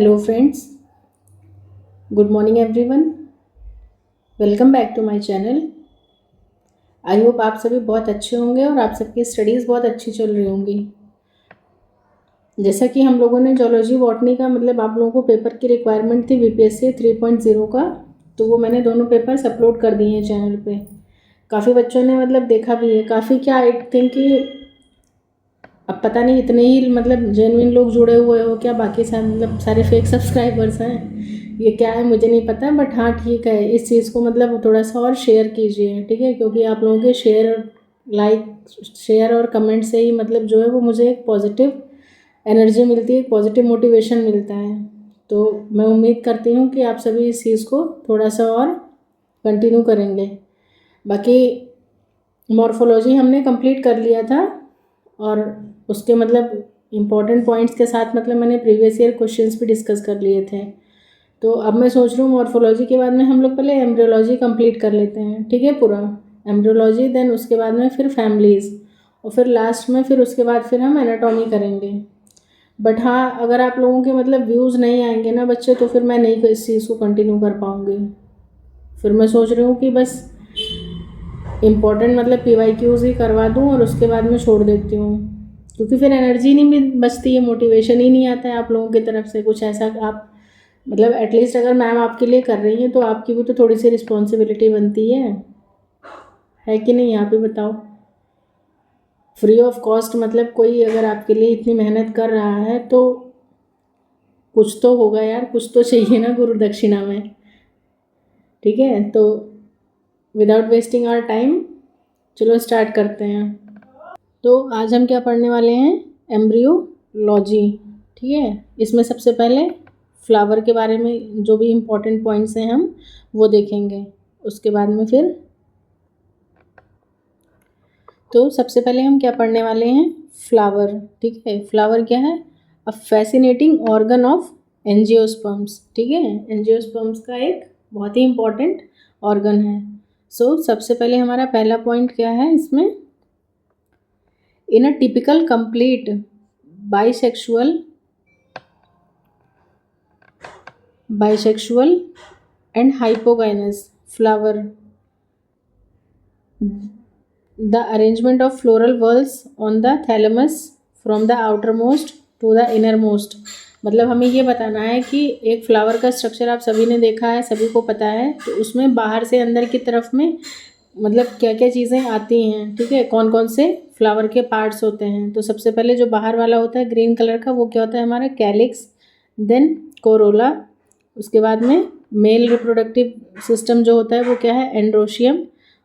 Hello friends, good morning everyone. Welcome back to my channel. I hope आप सभी बहुत अच्छे होंगे और आप सबकी स्टडीज़ बहुत अच्छी चल रही होंगी। जैसा कि हम लोगों ने जूलॉजी बॉटनी का आप लोगों को पेपर की रिक्वायरमेंट थी बीपीएससी 3.0 का, तो वो मैंने दोनों पेपर्स अपलोड कर दिए हैं चैनल पे। काफ़ी बच्चों ने देखा भी है। काफ़ी क्या आई थिंक कि अब पता नहीं इतने ही जेन्युइन लोग जुड़े हुए हो क्या, बाकी सारे फेक सब्सक्राइबर्स हैं, ये क्या है मुझे नहीं पता। बट हाँ ठीक है, इस चीज़ को थोड़ा सा और शेयर कीजिए, ठीक है, क्योंकि आप लोगों के शेयर और कमेंट से ही जो है वो मुझे एक पॉजिटिव एनर्जी मिलती है, पॉजिटिव मोटिवेशन मिलता है। तो मैं उम्मीद करती हूँ कि आप सभी इस चीज़ को थोड़ा सा और कंटिन्यू करेंगे। बाकी मॉर्फोलॉजी हमने कंप्लीट कर लिया था और उसके इम्पॉर्टेंट पॉइंट्स के साथ मैंने प्रीवियस ईयर क्वेश्चंस भी डिस्कस कर लिए थे। तो अब मैं सोच रही हूँ मॉर्फोलॉजी के बाद में हम लोग पहले एम्ब्रियोलॉजी कंप्लीट कर लेते हैं, ठीक है, पूरा एम्ब्रियोलॉजी, देन उसके बाद में फिर फैमिलीज़, और फिर लास्ट में फिर उसके बाद फिर हम एनाटॉमी करेंगे। बट हाँ, अगर आप लोगों के व्यूज़ नहीं आएंगे ना बच्चे, तो फिर मैं नहीं इस चीज़ को कंटिन्यू कर पाऊँगी। फिर मैं सोच रही हूँ कि बस इम्पॉर्टेंट PYQs ही करवा दूँ और उसके बाद में छोड़ देती हूँ, क्योंकि फिर एनर्जी नहीं बचती है, मोटिवेशन ही नहीं आता है आप लोगों की तरफ से कुछ ऐसा। आप एटलीस्ट अगर मैम आपके लिए कर रही हैं तो आपकी भी तो थोड़ी सी रिस्पॉन्सिबिलिटी बनती है कि नहीं, आप ही बताओ। फ्री ऑफ कॉस्ट कोई अगर आपके लिए इतनी मेहनत कर रहा है तो कुछ तो होगा यार, कुछ तो चाहिए ना गुरु दक्षिणा में, ठीक है। तो विदाउट वेस्टिंग आवर टाइम चलो स्टार्ट करते हैं। तो आज हम क्या पढ़ने वाले हैं, एम्ब्रियोलॉजी, ठीक है। इसमें सबसे पहले फ्लावर के बारे में जो भी इम्पोर्टेंट पॉइंट्स हैं हम वो देखेंगे। उसके बाद में फिर तो सबसे पहले हम क्या पढ़ने वाले हैं, फ्लावर, ठीक है। फ्लावर क्या है, a fascinating organ of angiosperms, ठीक है। एंजियोस्पर्म्स का एक बहुत ही इम्पोर्टेंट ऑर्गन है। सबसे पहले हमारा पहला पॉइंट क्या है इसमें, in a typical complete bisexual and hypogynous flower, the arrangement of floral whorls on the thalamus from the outermost to the innermost। हमें ये बताना है कि एक फ्लावर का स्ट्रक्चर आप सभी ने देखा है, सभी को पता है, तो उसमें बाहर से अंदर की तरफ में क्या क्या चीज़ें आती हैं, ठीक है, कौन कौन से फ्लावर के पार्ट्स होते हैं। तो सबसे पहले जो बाहर वाला होता है ग्रीन कलर का, वो क्या होता है हमारा कैलिक्स, देन कोरोला, उसके बाद में मेल रिप्रोडक्टिव सिस्टम जो होता है वो क्या है, एंड्रोशियम,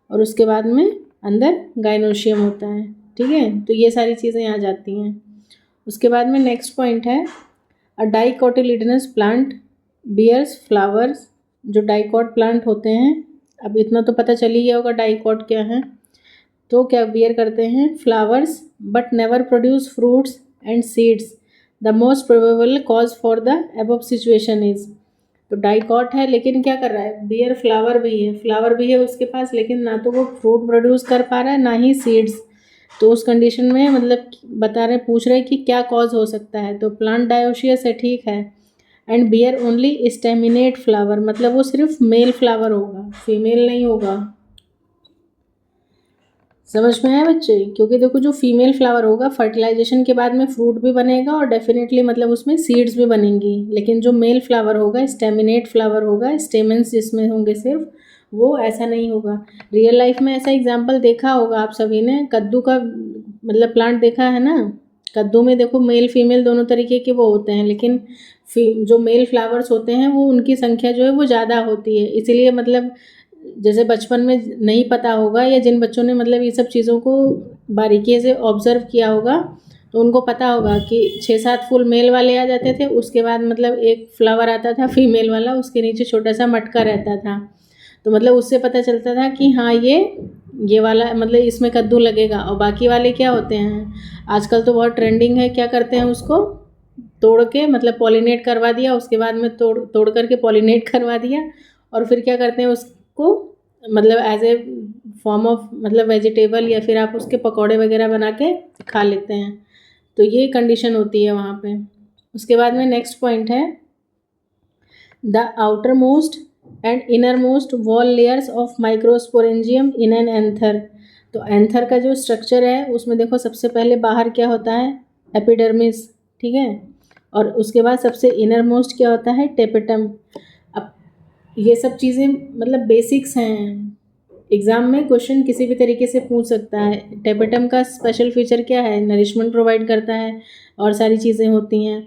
और उसके बाद में अंदर गाइनोशियम होता है, ठीक है। तो ये सारी चीज़ें आ जाती हैं। उसके बाद में नेक्स्ट पॉइंट है, अ डाइकोटिलिडनस प्लांट बियर्स फ्लावर्स। जो डाइकॉट प्लांट होते हैं, अब इतना तो पता चल ही गया होगा डाइकॉट क्या है, तो क्या बियर करते हैं, flowers but never produce fruits and seeds. The most probable cause for the above situation is. तो डाइकॉट है लेकिन क्या कर रहा है, बियर फ्लावर भी है उसके पास, लेकिन ना तो वो फ्रूट प्रोड्यूस कर पा रहा है ना ही सीड्स। तो उस कंडीशन में पूछ रहे कि क्या कॉज हो सकता है, तो प्लांट डायोशियस है, ठीक है। And bear only staminate flower, वो सिर्फ मेल फ्लावर होगा, फीमेल नहीं होगा। समझ में आया बच्चे, क्योंकि देखो जो फीमेल फ्लावर होगा फर्टिलाइजेशन के बाद में फ्रूट भी बनेगा और डेफिनेटली उसमें सीड्स भी बनेंगी, लेकिन जो मेल फ्लावर होगा स्टेमिनेट फ्लावर होगा, स्टेमेंस जिसमें होंगे सिर्फ, वो ऐसा नहीं होगा। रियल लाइफ में ऐसा एग्जाम्पल देखा होगा आप सभी ने, कद्दू का प्लांट देखा है ना। कद्दू में देखो मेल फीमेल दोनों तरीके के वो होते हैं, लेकिन जो मेल फ्लावर्स होते हैं वो उनकी संख्या जो है वो ज़्यादा होती है। इसीलिए जैसे बचपन में नहीं पता होगा, या जिन बच्चों ने ये सब चीज़ों को बारीकी से ऑब्ज़र्व किया होगा तो उनको पता होगा कि 6-7 फूल मेल वाले आ जाते थे, उसके बाद एक फ्लावर आता था फीमेल वाला, उसके नीचे छोटा सा मटका रहता था। तो उससे पता चलता था कि हाँ ये वाला इसमें कद्दू लगेगा। और बाकी वाले क्या होते हैं, आजकल तो बहुत ट्रेंडिंग है, क्या करते हैं उसको तोड़ के पॉलिनेट करवा दिया, उसके बाद में तोड़ करके पॉलिनेट करवा दिया, और फिर क्या करते हैं उसको as a form of vegetable, या फिर आप उसके पकौड़े वगैरह बना के खा लेते हैं। तो ये कंडीशन होती है वहाँ पे। उसके बाद में नेक्स्ट पॉइंट है, the outer most and inner most wall layers of microsporangium in an anther. तो एंथर का जो स्ट्रक्चर है उसमें देखो सबसे पहले बाहर क्या होता है, एपिडर्मिस, ठीक है, और उसके बाद सबसे इनर मोस्ट क्या होता है, टेपेटम। अब ये सब चीज़ें मतलब बेसिक्स हैं, एग्ज़ाम में क्वेश्चन किसी भी तरीके से पूछ सकता है। टेपेटम का स्पेशल फीचर क्या है, नरिशमेंट प्रोवाइड करता है और सारी चीज़ें होती हैं।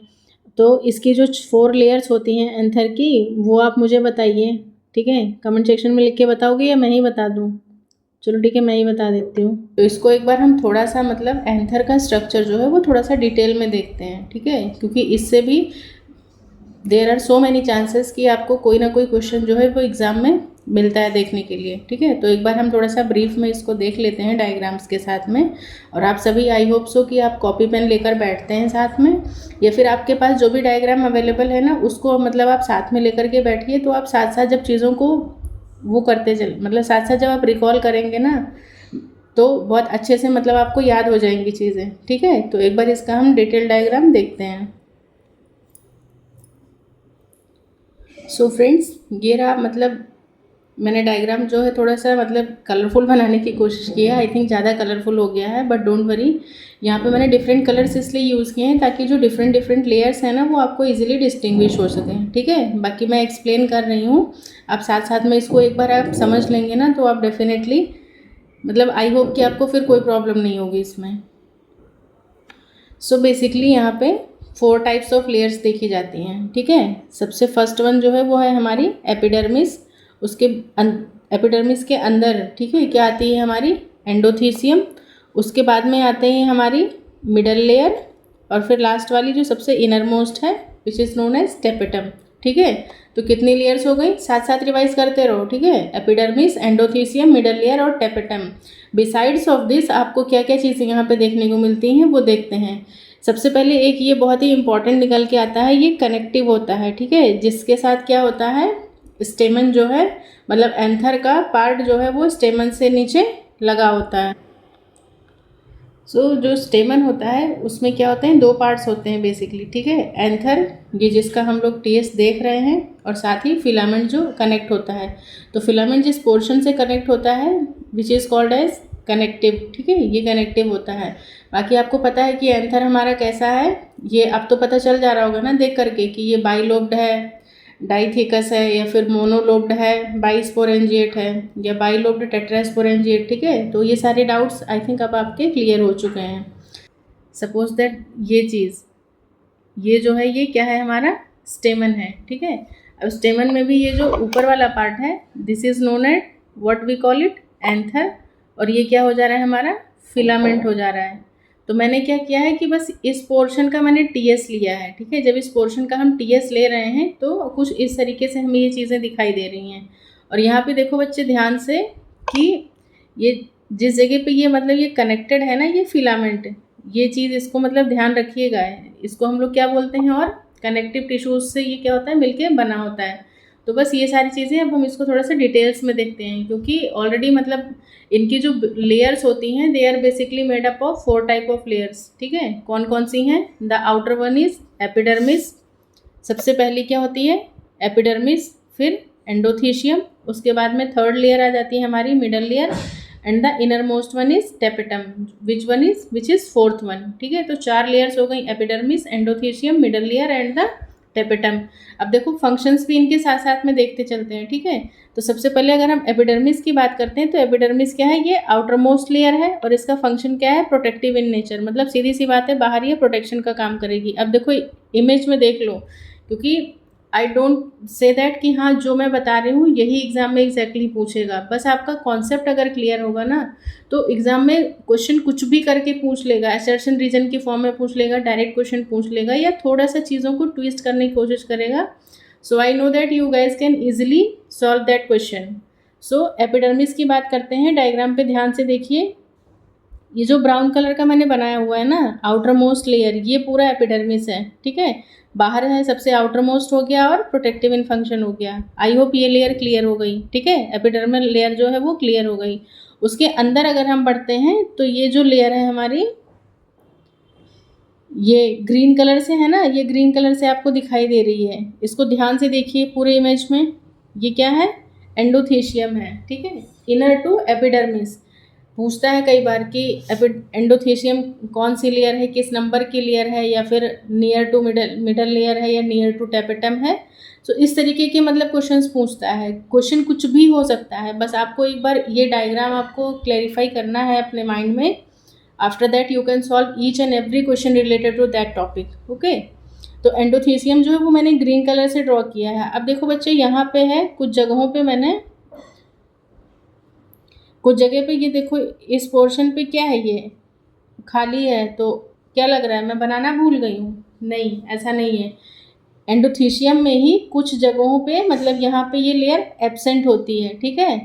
तो इसकी जो 4 लेयर्स होती हैं एंथर की, वो आप मुझे बताइए, ठीक है, कमेंट सेक्शन में लिख के बताओगे या मैं ही बता दूँ? चलो ठीक है, मैं ही बता देती हूँ। तो इसको एक बार हम थोड़ा सा मतलब एंथर का स्ट्रक्चर जो है वो थोड़ा सा डिटेल में देखते हैं, ठीक है, क्योंकि इससे भी there are so many chances कि आपको कोई ना कोई क्वेश्चन जो है वो एग्ज़ाम में मिलता है देखने के लिए, ठीक है। तो एक बार हम थोड़ा सा ब्रीफ में इसको देख लेते हैं डायग्राम्स के साथ में। और आप सभी आई होप सो कि आप कॉपी पेन लेकर बैठते हैं साथ में, या फिर आपके पास जो भी डायग्राम अवेलेबल है ना उसको मतलब आप साथ में लेकर के बैठिए। तो आप साथ साथ जब चीज़ों को वो करते चल मतलब साथ साथ जब आप रिकॉल करेंगे ना तो बहुत अच्छे से मतलब आपको याद हो जाएंगी चीज़ें, ठीक है। तो एक बार इसका हम डिटेल डायग्राम देखते हैं। सो फ्रेंड्स, ये रहा मतलब मैंने डायग्राम जो है थोड़ा सा मतलब कलरफुल बनाने की कोशिश की है। आई थिंक ज़्यादा कलरफुल हो गया है, बट डोंट वरी, यहाँ पे मैंने डिफरेंट कलर्स इसलिए यूज़ किए हैं ताकि जो डिफरेंट डिफरेंट लेयर्स हैं ना वो आपको इजीली डिस्टिंग्विश हो सकें, ठीक है। बाकी मैं एक्सप्लेन कर रही हूँ, आप साथ साथ में इसको एक बार आप समझ लेंगे ना तो आप डेफिनेटली मतलब आई होप कि आपको फिर कोई प्रॉब्लम नहीं होगी इसमें। सो बेसिकली यहाँ पे 4 टाइप्स ऑफ लेयर्स देखी जाती हैं, ठीक है। सबसे फर्स्ट वन जो है वो है हमारी एपिडर्मिस। उसके एपिडर्मिस के अंदर, ठीक है, क्या आती है हमारी एंडोथीसियम। उसके बाद में आते हैं हमारी मिडल लेयर, और फिर लास्ट वाली जो सबसे इनर मोस्ट है which is known as tapetum, ठीक है। तो कितनी लेयर्स हो गई, साथ साथ रिवाइज करते रहो, ठीक है। एपिडर्मिस, एंडोथीसियम, मिडल लेयर और टेपेटम। बिसाइड्स ऑफ दिस आपको क्या क्या चीज़ें यहाँ पे देखने को मिलती हैं वो देखते हैं। सबसे पहले एक ये बहुत ही इंपॉर्टेंट निकल के आता है, ये कनेक्टिव होता है, ठीक है, जिसके साथ क्या होता है, स्टेमन जो है मतलब एंथर का पार्ट जो है वो स्टेमन से नीचे लगा होता है। जो स्टेमन होता है उसमें क्या होते हैं, 2 पार्ट्स होते हैं बेसिकली, ठीक है। एंथर, ये जिसका हम लोग टीएस देख रहे हैं, और साथ ही फिलामेंट जो कनेक्ट होता है। तो फिलामेंट जिस पोर्शन से कनेक्ट होता है which is called as connective, ठीक है, ये कनेक्टिव होता है। बाकी आपको पता है कि एंथर हमारा कैसा है, ये अब तो पता चल जा रहा होगा ना देख करके कि ये बाइलोब्ड है, डाइथिकस है, या फिर मोनोलोब्ड है, बाइस्पोरेंजिएट है, या बाइलोब्ड टेट्रास्पोरेंजिएट, ठीक है। तो ये सारे डाउट्स आई थिंक अब आपके क्लियर हो चुके हैं। सपोज दैट ये चीज़, ये जो है ये क्या है, हमारा स्टेमन है, ठीक है। अब स्टेमन में भी ये जो ऊपर वाला पार्ट है this is known at what we call it anther, और ये क्या हो जा रहा है, हमारा फिलामेंट हो जा रहा है। तो मैंने क्या किया है कि बस इस पोर्शन का मैंने टीएस लिया है, ठीक है। जब इस पोर्शन का हम टीएस ले रहे हैं तो कुछ इस तरीके से हमें ये चीज़ें दिखाई दे रही हैं। और यहाँ पे देखो बच्चे ध्यान से कि ये जिस जगह पे ये मतलब ये कनेक्टेड है ना, ये फिलामेंट, ये चीज़ इसको मतलब ध्यान रखिएगा, इसको हम लोग क्या बोलते हैं, और कनेक्टिव टिश्यूज से ये क्या होता है, मिलके बना होता है। तो बस ये सारी चीज़ें अब हम इसको थोड़ा सा डिटेल्स में देखते हैं, क्योंकि ऑलरेडी मतलब इनकी जो लेयर्स होती हैं they are basically made up of 4 type of layers, ठीक है। कौन कौन सी हैं, the outer one is epidermis, सबसे पहली क्या होती है एपिडर्मिस, फिर एंडोथीशियम, उसके बाद में थर्ड लेयर आ जाती है हमारी middle layer, and the inner most one is tapetum which is fourth one, ठीक है। तो 4 लेयर्स हो गई, epidermis, endothecium, middle layer and the tapetum. अब देखो फंक्शंस भी इनके साथ साथ में देखते चलते हैं, ठीक है। तो सबसे पहले अगर हम एपिडर्मिस की बात करते हैं तो एपिडर्मिस क्या है, ये आउटर मोस्ट लेयर है, और इसका फंक्शन क्या है, प्रोटेक्टिव इन नेचर, मतलब सीधी सी बात है बाहर ये प्रोटेक्शन का काम करेगी। अब देखो इमेज में देख लो, क्योंकि आई डोंट से दैट कि हाँ जो मैं बता रही हूँ यही एग्जाम में एग्जैक्टली पूछेगा, बस आपका कॉन्सेप्ट अगर क्लियर होगा ना तो एग्जाम में क्वेश्चन कुछ भी करके पूछ लेगा, असर्शन रीजन की फॉर्म में पूछ लेगा, डायरेक्ट क्वेश्चन पूछ लेगा, या थोड़ा सा चीज़ों को ट्विस्ट करने की कोशिश करेगा। So I know that you guys can easily solve that question. So epidermis की बात करते हैं, डायग्राम पे ध्यान से देखिए, ये जो ब्राउन कलर का मैंने बनाया हुआ है ना आउटर मोस्ट लेयर, ये पूरा एपिडर्मिस है, ठीक है। बाहर है सबसे आउटर मोस्ट हो गया और प्रोटेक्टिव इन फंक्शन हो गया। आई होप ये लेयर क्लियर हो गई, ठीक है, एपिडर्मल लेयर जो है वो क्लियर हो गई। उसके अंदर अगर हम बढ़ते हैं तो ये जो लेयर है हमारी ये ग्रीन कलर से है ना, ये ग्रीन कलर से आपको दिखाई दे रही है, इसको ध्यान से देखिए पूरे इमेज में। ये क्या है? एंडोथेशियम है, ठीक है। इनर टू एपिडर्मिस पूछता है कई बार कि एंडोथेशियम कौन सी लेयर है, किस नंबर की लेयर है, या फिर नियर टू मिडल लेयर है, या नियर टू टेपेटम है। तो इस तरीके के मतलब क्वेश्चंस पूछता है। क्वेश्चन कुछ भी हो सकता है, बस आपको एक बार ये डायग्राम आपको क्लैरिफाई करना है अपने माइंड में। After that you can solve each and every question related to that topic, okay. तो एंडोथेशियम जो है वो मैंने ग्रीन कलर से ड्रॉ किया है। अब देखो बच्चे, यहाँ पे है कुछ जगहों पे मैंने, कुछ जगह पे ये देखो, इस पोर्शन पे क्या है, ये खाली है। तो क्या लग रहा है, मैं बनाना भूल गई हूँ? नहीं, ऐसा नहीं है। एंडोथेशियम में ही कुछ जगहों पे मतलब यहाँ पे ये लेयर एब्सेंट होती है, ठीक है।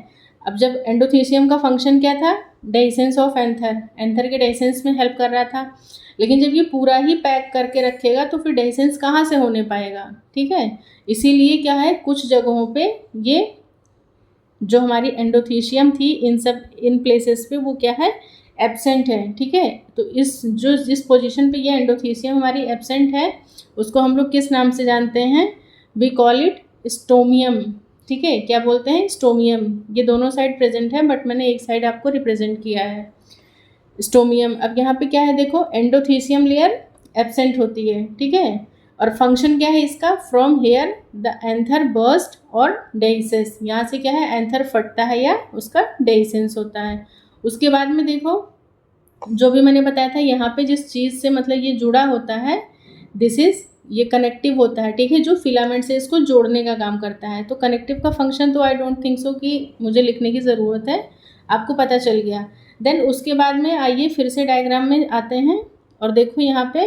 अब जब एंडोथेशियम का फंक्शन क्या था, डेhiscence ऑफ एंथर, एंथर के डेhiscence में हेल्प कर रहा था। लेकिन जब ये पूरा ही पैक करके रखेगा तो फिर डेhiscence कहाँ से होने पाएगा, ठीक है। इसीलिए क्या है, कुछ जगहों पे ये जो हमारी एंडोथेशियम थी इन प्लेसेस पे वो क्या है, एब्सेंट है, ठीक है। तो जिस पोजीशन पे ये एंडोथेशियम हमारी एब्सेंट है उसको हम लोग किस नाम से जानते हैं? वी कॉल इट स्टोमियम, ठीक है। क्या बोलते हैं? स्टोमियम। ये दोनों साइड प्रेजेंट है बट मैंने एक साइड आपको रिप्रेजेंट किया है, स्टोमियम। अब यहाँ पे क्या है देखो, एंडोथेशियम लेयर एब्सेंट होती है, ठीक है। और फंक्शन क्या है इसका, from here the anther burst और डेhiscence, यहाँ से क्या है, एंथर फटता है या उसका डेhiscence होता है। उसके बाद में देखो, जो भी मैंने बताया था यहाँ पे जिस चीज़ से मतलब ये जुड़ा होता है, दिस इज, ये कनेक्टिव होता है, ठीक है, जो फिलामेंट से इसको जोड़ने का काम करता है। तो कनेक्टिव का फंक्शन तो आई डोंट थिंक सो कि मुझे लिखने की ज़रूरत है, आपको पता चल गया। देन उसके बाद में आइए फिर से डायग्राम में आते हैं और देखो यहाँ पे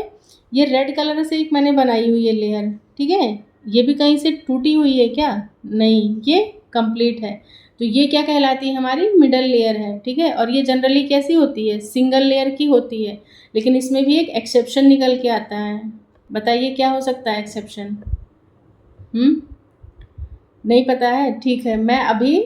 ये रेड कलर से एक मैंने बनाई हुई है लेयर, ठीक है। ये भी कहीं से टूटी हुई है क्या? नहीं, ये कंप्लीट है। तो ये क्या कहलाती है, हमारी मिडल लेयर है, ठीक है। और ये जनरली कैसी होती है, सिंगल लेयर की होती है। लेकिन इसमें भी एक एक्सेप्शन निकल के आता है। बताइए क्या हो सकता है एक्सेप्शन? नहीं पता है, ठीक है। मैं अभी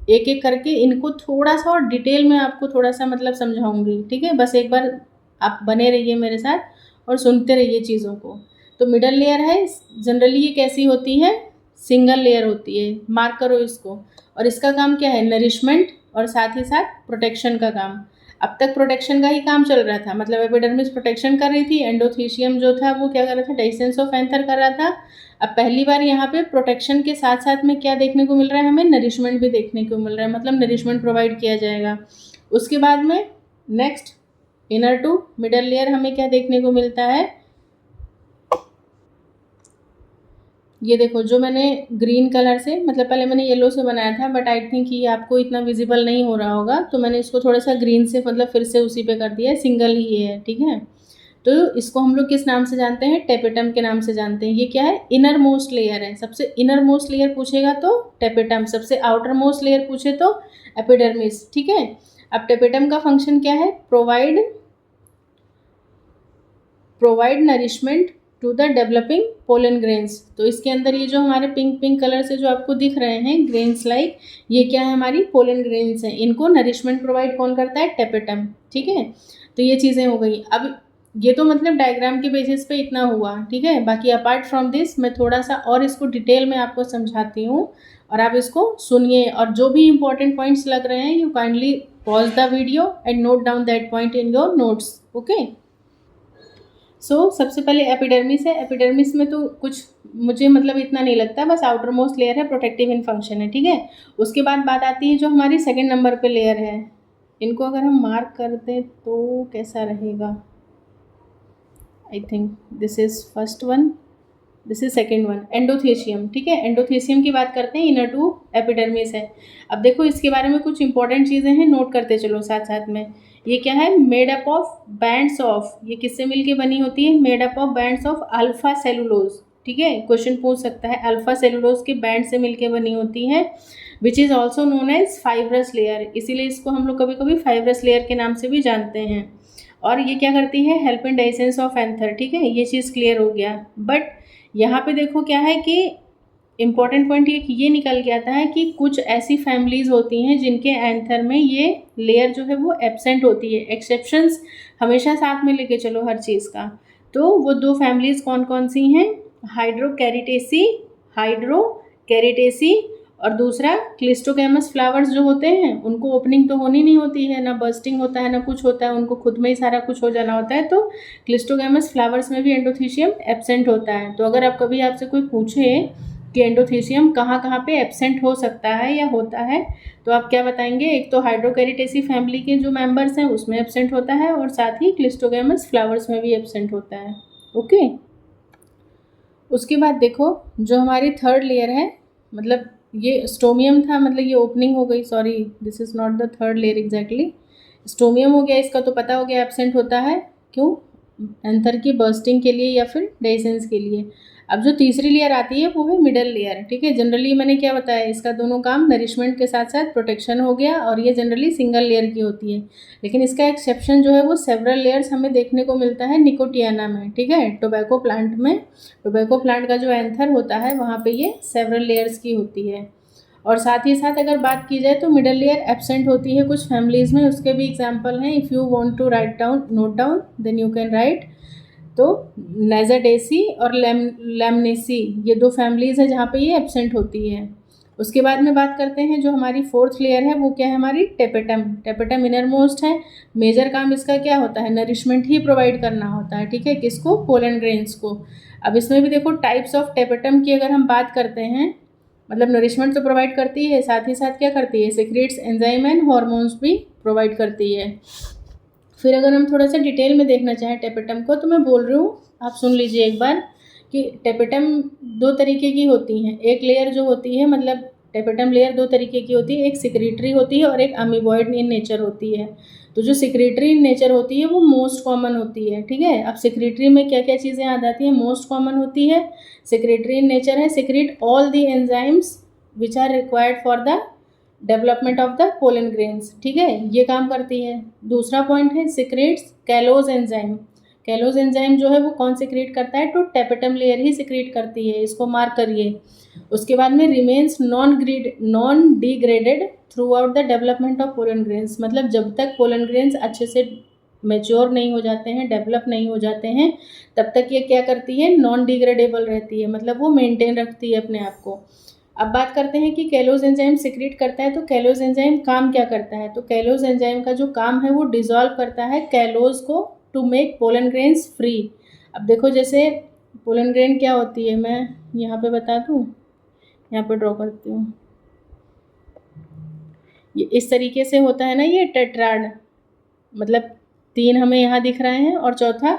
एक एक करके इनको थोड़ा सा और डिटेल में आपको थोड़ा सा मतलब समझाऊंगी, ठीक है। बस एक बार आप बने रहिए मेरे साथ और सुनते रहिए चीज़ों को। तो मिडल लेयर है, जनरली ये कैसी होती है, सिंगल लेयर होती है, मार्क करो इसको। और इसका काम क्या है, नरिशमेंट और साथ ही साथ प्रोटेक्शन का काम। अब तक प्रोटेक्शन का ही काम चल रहा था, मतलब एपिडर्मिस प्रोटेक्शन कर रही थी, एंडोथेशियम जो था वो क्या कर रहा था, डेhiscence ऑफ एंथर कर रहा था। अब पहली बार यहाँ पे प्रोटेक्शन के साथ साथ में क्या देखने को मिल रहा है, हमें नरिशमेंट भी देखने को मिल रहा है, मतलब नरिशमेंट प्रोवाइड किया जाएगा। उसके बाद में next inner to middle layer हमें क्या देखने को मिलता है, ये देखो जो मैंने ग्रीन कलर से, मतलब पहले मैंने येलो से बनाया था बट आई थिंक ये आपको इतना विजिबल नहीं हो रहा होगा, तो मैंने इसको थोड़ा सा ग्रीन से मतलब फिर से उसी पे कर दिया है, सिंगल ही ये है, ठीक है। तो इसको हम लोग किस नाम से जानते हैं, टेपेटम के नाम से जानते हैं। ये क्या है, इनर मोस्ट लेयर है। सबसे इनर मोस्ट लेयर पूछेगा तो टेपेटम, सबसे आउटर मोस्ट लेयर पूछे तो एपिडर्मिस, ठीक है। अब टेपेटम का फंक्शन क्या है, provide nourishment to the developing pollen grains. तो इसके अंदर ये जो हमारे पिंक पिंक कलर से जो आपको दिख रहे हैं ग्रेन्स लाइक, ये क्या है, हमारी पोलन ग्रेन्स हैं। इनको नरिशमेंट प्रोवाइड कौन करता है, टेपेटम, ठीक है। तो ये चीज़ें हो गई। अब ये तो मतलब डायग्राम के बेसिस पे इतना हुआ, ठीक है। बाकी अपार्ट फ्रॉम दिस मैं थोड़ा सा और इसको डिटेल में आपको समझाती हूँ और आप इसको सुनिए, और जो भी इंपॉर्टेंट पॉइंट्स लग रहे हैं you kindly pause the video and note down that point in your notes, okay. सबसे पहले एपिडर्मिस है। एपिडर्मिस में तो कुछ मुझे मतलब इतना नहीं लगता, बस आउटर मोस्ट लेयर है, प्रोटेक्टिव इन फंक्शन है, ठीक है। उसके बाद बात आती है जो हमारी सेकंड नंबर पे लेयर है। इनको अगर हम मार्क कर दें तो कैसा रहेगा, I think this is first one, this is second one, endothecium, ठीक है। एंडोथेशियम की बात करते हैं, इनर टू एपिडर्मिस है। अब देखो इसके बारे में कुछ इंपॉर्टेंट चीज़ें हैं, नोट करते चलो साथ साथ में। ये क्या है, made up of bands of, ये किससे मिलके बनी होती है, made up of bands of alpha cellulose, ठीक है। क्वेश्चन पूछ सकता है, अल्फा सेलुलोज के बैंड से मिलके बनी होती है, which is also known as fibrous layer. इसीलिए इसको हम लोग कभी कभी फाइब्रस लेयर के नाम से भी जानते हैं। और ये क्या करती है, help in dehiscence of anther, ठीक है। ये चीज़ क्लियर हो गया। बट यहाँ पे देखो क्या है कि इम्पॉर्टेंट पॉइंट ये निकल के आता है कि कुछ ऐसी फैमिलीज़ होती हैं जिनके एंथर में ये लेयर जो है वो एब्सेंट होती है। एक्सेप्शंस हमेशा साथ में लेके चलो हर चीज़ का। तो वो 2 फैमिलीज़ कौन कौन सी हैं, हाइड्रोकैरिटेसी और दूसरा क्लिस्टोगैमस फ्लावर्स जो होते हैं उनको ओपनिंग तो होनी नहीं होती है, ना बर्स्टिंग होता है ना कुछ होता है, उनको खुद में ही सारा कुछ हो जाना होता है। तो क्लिस्टोगैमस फ्लावर्स में भी एंडोथीशियम एब्सेंट होता है। तो अगर आप कभी आपसे कोई पूछे कि एंडोथीशियम कहाँ कहाँ पे एब्सेंट हो सकता है या होता है, तो आप क्या बताएंगे, एक तो हाइड्रोकैरिटेसी फैमिली के जो मेंबर्स हैं उसमें एब्सेंट होता है और साथ ही क्लिस्टोगैमस फ्लावर्स में भी एब्सेंट होता है। ओके, उसके बाद देखो जो हमारी थर्ड लेयर है, मतलब ये स्टोमियम था, मतलब ये ओपनिंग हो गई, sorry this is not the third layer exactly, stomium हो गया, इसका तो पता हो गया एब्सेंट होता है, क्यों, एंथर की बर्स्टिंग के लिए या फिर डेसेंस के लिए। अब जो तीसरी लेयर आती है वो है मिडल लेयर, ठीक है। जनरली मैंने क्या बताया, इसका दोनों काम नरिशमेंट के साथ साथ प्रोटेक्शन हो गया और ये जनरली सिंगल लेयर की होती है, लेकिन इसका एक्सेप्शन जो है वो सेवरल लेयर्स हमें देखने को मिलता है निकोटियाना में, ठीक है। टोबैको प्लांट में, टोबैको प्लांट का जो एंथर होता है वहाँ पे ये सेवरल लेयर्स की होती है। और साथ ही साथ अगर बात की जाए तो मिडल लेयर एब्सेंट होती है कुछ फैमिलीज़ में, उसके भी एग्जांपल हैं। If you want to write down, note down, then you can write. तो नेजाडेसी और लैमनेसी, ये 2 फैमिलीज़ हैं जहाँ पे ये एब्सेंट होती है। उसके बाद में बात करते हैं जो हमारी फोर्थ लेयर है वो क्या है, हमारी टेपेटम। टेपेटम इनर मोस्ट है, मेजर काम इसका क्या होता है, नरिशमेंट ही प्रोवाइड करना होता है, ठीक है, किसको, पोलन ग्रेन्स को। अब इसमें भी देखो टाइप्स ऑफ टेपेटम की अगर हम बात करते हैं, मतलब नरिशमेंट तो प्रोवाइड करती है, साथ ही साथ क्या करती है, सीक्रेट्स एंजाइम एंड हॉर्मोन्स भी प्रोवाइड करती है। फिर अगर हम थोड़ा सा डिटेल में देखना चाहें टेपेटम को, तो मैं बोल रही हूँ, आप सुन लीजिए एक बार, कि टेपेटम 2 तरीके की होती हैं। एक लेयर जो होती है, मतलब टेपेटम लेयर 2 तरीके की होती है, एक सिक्रेटरी होती है और एक अमीबॉइड इन नेचर होती है। तो जो सिक्रेटरी इन नेचर होती है वो मोस्ट कॉमन होती है, ठीक है। अब सिक्रेटरी में क्या क्या चीज़ें आ जाती हैं, मोस्ट कॉमन होती है, सिक्रेटरी इन नेचर है, secrete all the enzymes which are required for the development of the pollen grains, ठीक है, ये काम करती है। दूसरा पॉइंट है secretes callose enzyme. Callose enzyme जो है वो कौन सिक्रेट करता है, तो टेपेटम लेयर ही सिक्रेट करती है, इसको मार्क करिए। उसके बाद में remains non degraded through out the development of pollen grains, मतलब जब तक पोलन ग्रेन्स अच्छे से मेच्योर नहीं हो जाते हैं, डेवलप नहीं हो जाते हैं, तब तक ये क्या करती है, नॉन डिग्रेडेबल रहती है, मतलब वो मेंटेन रखती है अपने आप को। अब बात करते हैं कि कैलोज एंजाइम सिक्रेट करता है, तो कैलोज एंजाइम काम क्या करता है, तो कैलोज एंजाइम का जो काम है वो डिसॉल्व करता है कैलोज को to make pollen grains free. अब देखो जैसे पोलन ग्रेन क्या होती है, मैं यहाँ पे बता दूँ, यहाँ पे ड्रॉ करती हूँ, ये इस तरीके से होता है ना, ये टेट्राड, मतलब 3 हमें यहाँ दिख रहे हैं और चौथा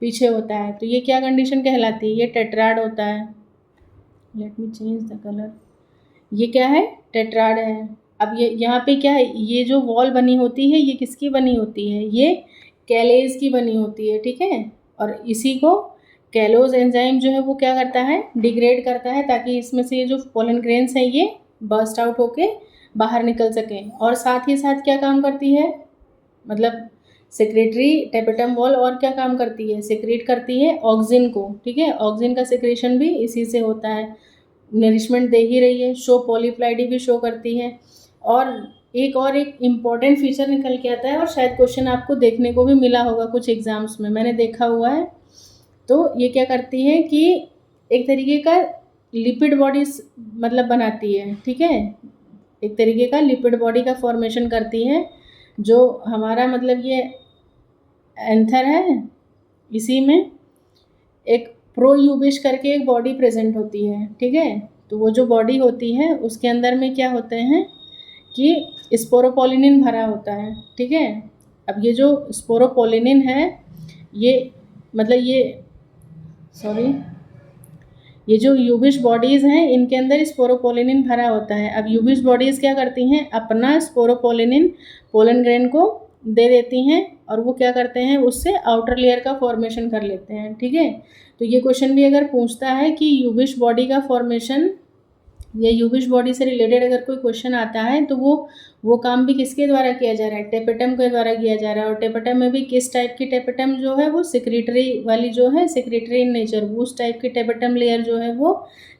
पीछे होता है, तो ये क्या कंडीशन कहलाती है, ये टेट्राड होता है। Let me change the colour, ये क्या है, टेट्राड है। अब ये यहाँ पे क्या है, ये जो वॉल बनी होती है ये किसकी बनी होती है, ये कैलेज की बनी होती है, ठीक है। और इसी को कैलोज एंजाइम जो है वो क्या करता है, डिग्रेड करता है, ताकि इसमें से ये जो पोलन ग्रेन्स हैं ये बर्स्ट आउट होके बाहर निकल सकें। और साथ ही साथ क्या काम करती है, मतलब सेक्रेटरी टेपेटम वॉल और क्या काम करती है, सेक्रेट करती है ऑक्सिन को, ठीक है, ऑक्सिन का सेक्रेशन भी इसी से होता है, नरिशमेंट दे ही रही है, शो पॉलीप्लाइडी भी शो करती है। और एक इम्पॉर्टेंट फीचर निकल के आता है, और शायद क्वेश्चन आपको देखने को भी मिला होगा कुछ एग्जाम्स में, मैंने देखा हुआ है। तो ये क्या करती है कि एक तरीके का लिपिड बॉडी मतलब बनाती है, ठीक है, एक तरीके का लिपिड बॉडी का फॉर्मेशन करती है, जो हमारा मतलब ये एंथर है, इसी में एक प्रोयूबिश करके एक बॉडी प्रेजेंट होती है, ठीक है। तो वो जो बॉडी होती है उसके अंदर में क्या होते हैं कि स्पोरोपोलिनिन भरा होता है, ठीक है। अब ये जो स्पोरोपोलिनिन है ये मतलब ये जो यूबिश बॉडीज़ हैं इनके अंदर स्पोरोपोलिनिन भरा होता है। अब यूबिश बॉडीज़ क्या करती हैं, अपना स्पोरोपोलिनिन पोलन ग्रेन को दे देती हैं और वो क्या करते हैं, उससे आउटर लेयर का फॉर्मेशन कर लेते हैं, ठीक है। तो ये क्वेश्चन भी अगर पूछता है कि यूबिश बॉडी का फॉर्मेशन या यूविश बॉडी से रिलेटेड अगर कोई क्वेश्चन आता है तो वो काम भी किसके द्वारा किया जा रहा है, टेपेटम के द्वारा किया जा रहा है। और टेपेटम में भी किस टाइप की टेपेटम जो है वो सिक्रेटरी वाली जो है, सिक्रेटरी इन नेचर, उस टाइप की टेपेटम लेयर जो है वो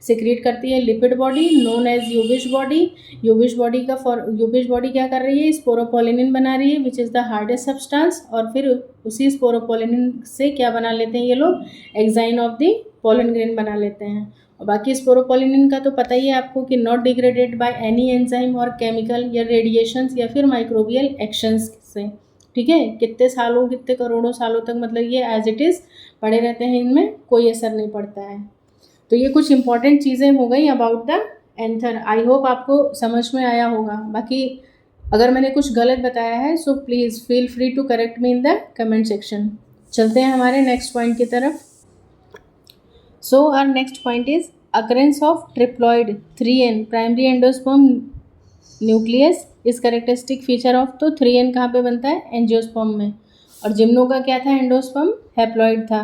सिक्रेट करती है लिपिड बॉडी नोन एज यूविश बॉडी। यूविश बॉडी क्या कर रही है, स्पोरोपोलिनिन बना रही है which is the hardest substance, और फिर उसी स्पोरोपोलिनिन से क्या बना लेते हैं ये लोग, exine of the pollen grain बना लेते हैं। और बाकी स्पोरोपोलिनिन का तो पता ही है आपको कि not degraded by any enzyme और केमिकल या रेडिएशंस या फिर माइक्रोबियल एक्शंस से, ठीक है। कितने सालों, कितने करोड़ों सालों तक मतलब ये एज इट इज़ पड़े रहते हैं, इनमें कोई असर नहीं पड़ता है। तो ये कुछ इंपॉर्टेंट चीज़ें हो गई about the anther. I hope आपको समझ में आया होगा। बाकी अगर मैंने कुछ गलत बताया है so please feel free to correct me in the comment section. चलते हैं हमारे नेक्स्ट पॉइंट की तरफ। So our next point is occurrence of triploid 3n primary endosperm nucleus is characteristic feature of। तो 3n कहाँ पे बनता है, एंजियोस्पर्म में। और जिम्नो का क्या था, एंडोस्पर्म हैप्लॉइड था।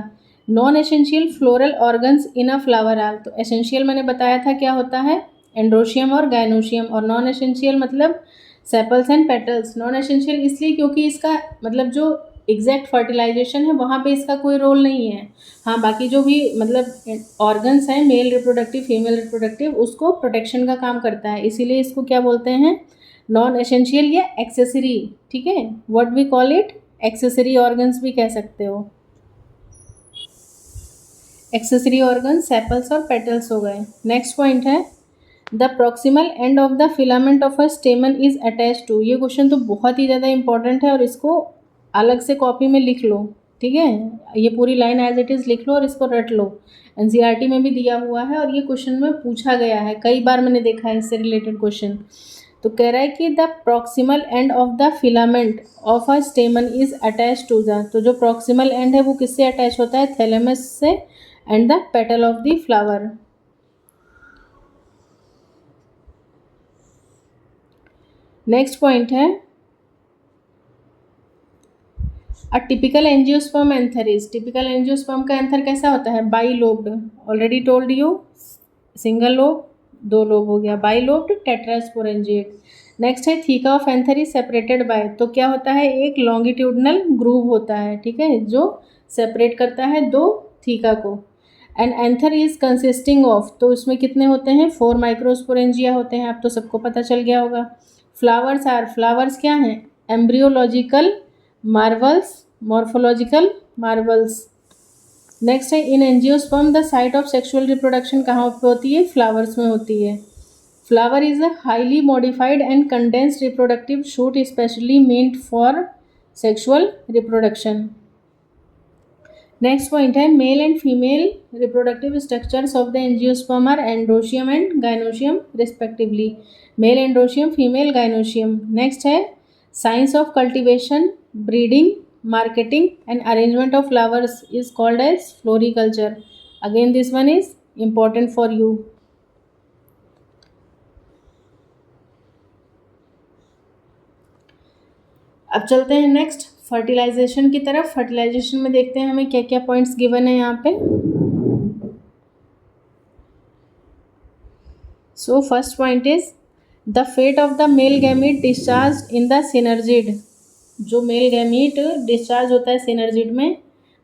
Non essential floral organs in a flower are. तो एसेंशियल मैंने बताया था क्या होता है, एंड्रोशियम और गाइनोशियम, और नॉन एसेंशियल मतलब sepals and petals. Non essential इसलिए क्योंकि इसका मतलब जो एग्जैक्ट फर्टिलाइजेशन है वहाँ पे इसका कोई रोल नहीं है। हाँ, बाकी जो भी मतलब ऑर्गन्स हैं, मेल रिप्रोडक्टिव फीमेल रिप्रोडक्टिव, उसको प्रोटेक्शन का काम करता है, इसीलिए इसको क्या बोलते हैं, नॉन एसेंशियल या एक्सेसरी, ठीक है। What we call it, accessory organs भी कह सकते हो। एक्सेसरी ऑर्गन सेपल्स और पेटल्स हो गए। नेक्स्ट पॉइंट है the proximal end of the filament of a stamen is attach to. ये क्वेश्चन तो बहुत ही ज़्यादा इंपॉर्टेंट है और इसको अलग से कॉपी में लिख लो, ठीक है। ये पूरी लाइन एज इट इज़ लिख लो और इसको रट लो। एनसीईआरटी में भी दिया हुआ है और ये क्वेश्चन में पूछा गया है, कई बार मैंने देखा है इससे रिलेटेड क्वेश्चन। तो कह रहा है कि the proximal end of the filament of a stamen is attach to the. तो जो प्रॉक्सिमल एंड है वो किससे अटैच होता है, थैलेमस से and the petal of the flower. Next point है a typical angiosperm anther is. Typical angiosperm का एंथर कैसा होता है, bilobed. Already told you, single lobe, दो लोब हो गया, बाई लोब्ड टेट्रास्पोरेंजिएट। नेक्स्ट है theca of anther is separated by. तो क्या होता है, एक लॉन्गिट्यूडनल ग्रूव होता है, ठीक है, जो सेपरेट करता है दो थीका को। And anther is consisting of, तो इसमें कितने होते हैं, 4 माइक्रोस्पोरेंजिया होते हैं, अब तो सबको पता चल गया होगा। फ्लावर्स आर, फ्लावर्स क्या हैं, embryological marvels, morphological marvels. Next है in angiosperm the site of sexual reproduction कहाँ पे होती है, फ्लावर्स में होती है। Flower is a highly modified and condensed reproductive shoot specially meant for sexual reproduction. Next point है male and female reproductive structures of the angiosperm are androecium and gynoecium respectively. Male androecium, female gynoecium. Next है science of cultivation, breeding, marketing and arrangement of flowers is called as floriculture. Again this one is important for you. अब चलते हैं next fertilisation की तरफ। Fertilisation में देखते हैं हमें क्या क्या पॉइंट्स गिवन है यहाँ पे। So first point is the fate of the male gamete discharge in the synergid. जो मेल गैमीट डिस्चार्ज होता है सिनर्जिड में,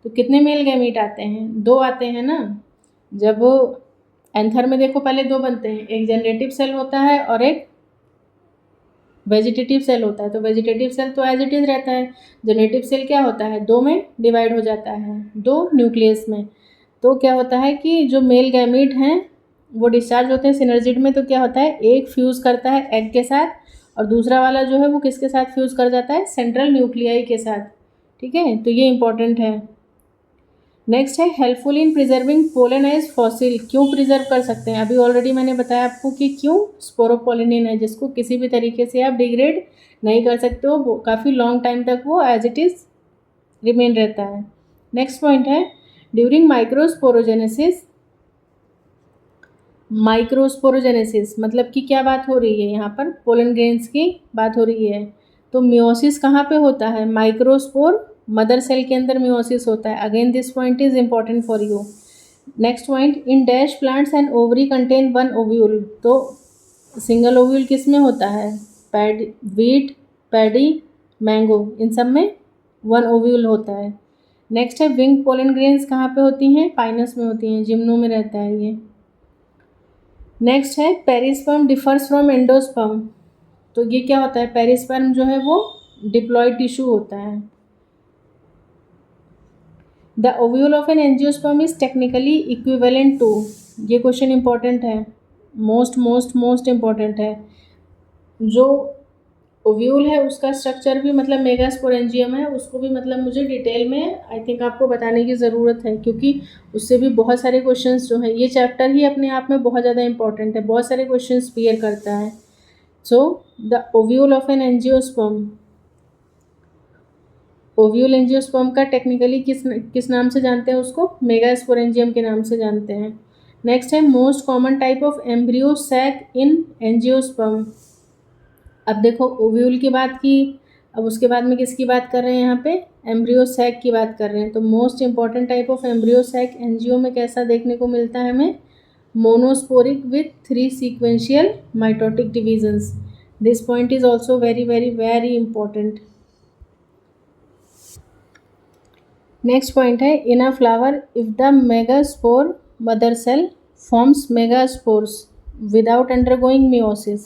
तो कितने मेल गैमीट आते हैं, 2 आते हैं ना। जब एंथर में देखो पहले 2 बनते हैं, एक जनरेटिव सेल होता है और एक वेजिटेटिव सेल होता है। तो वेजिटेटिव सेल तो एज इट इज़ रहता है, जनरेटिव सेल क्या होता है, 2 में डिवाइड हो जाता है, 2 न्यूक्लियस में। तो क्या होता है कि जो मेल गैमीट हैं वो डिस्चार्ज होते हैं सिनर्जिड में, तो क्या होता है, एक फ्यूज़ करता है एग के साथ और दूसरा वाला जो है वो किसके साथ फ्यूज़ कर जाता है, सेंट्रल न्यूक्लियाई के साथ, ठीक है। तो ये इंपॉर्टेंट है। नेक्स्ट है helpful in preserving pollen as fossil. क्यों प्रिजर्व कर सकते हैं, अभी ऑलरेडी मैंने बताया आपको कि क्यों, स्पोरोपोलिनिन है जिसको किसी भी तरीके से आप डिग्रेड नहीं कर सकते हो, वो काफ़ी लॉन्ग टाइम तक वो एज इट इज़ रिमेन रहता है। नेक्स्ट पॉइंट है ड्यूरिंग माइक्रोस्पोरोजेनेसिस। माइक्रोस्पोरोजेनेसिस मतलब कि क्या बात हो रही है यहाँ पर, पोलन ग्रेन्स की बात हो रही है। तो मियोसिस कहाँ पे होता है, माइक्रोस्पोर मदर सेल के अंदर मियोसिस होता है। Again this point is important for you. Next point, in dash plants and ovary contain one ovule. तो सिंगल ओव्यूल किस में होता है? व्हीट, पैडी, मैंगो, इन सब में वन ओव्यूल होता है। नेक्स्ट है, विंग पोलन ग्रेन्स कहाँ पे होती हैं? पाइनस में होती हैं, जिम्नो में रहता है ये। नेक्स्ट है, पेरिस्पर्म डिफर्स फ्रॉम एंडोस्पर्म। तो ये क्या होता है? पेरिस्पर्म जो है वो डिप्लॉयड टिश्यू होता है। The ovule of an angiosperm is technically equivalent to, ये क्वेश्चन इंपॉर्टेंट है, मोस्ट इंपॉर्टेंट है। जो ओव्यूल है उसका स्ट्रक्चर भी मतलब मेगास्पोरेंजियम है, उसको भी मतलब मुझे डिटेल में आई थिंक आपको बताने की ज़रूरत है, क्योंकि उससे भी बहुत सारे क्वेश्चंस जो हैं, ये चैप्टर ही अपने आप में बहुत ज़्यादा इंपॉर्टेंट है, बहुत सारे क्वेश्चंस क्लियर करता है। So the ovule of an angiosperm, ovule angiosperm का टेक्निकली किस नाम से जानते हैं? उसको मेगास्पोरेंजियम के नाम से जानते हैं। नेक्स्ट है, most common type of embryo sac in angiosperm. अब देखो ओव्यूल की बात की, अब उसके बाद में किसकी बात कर रहे हैं? यहाँ पे एम्ब्रियो सैक की बात कर रहे हैं। तो most important type of embryo sac angio में कैसा देखने को मिलता है हमें? Monosporic with 3 sequential mitotic divisions. This point is also very very very important. Next point है, in a flower if the megaspore mother cell forms megaspores without undergoing meiosis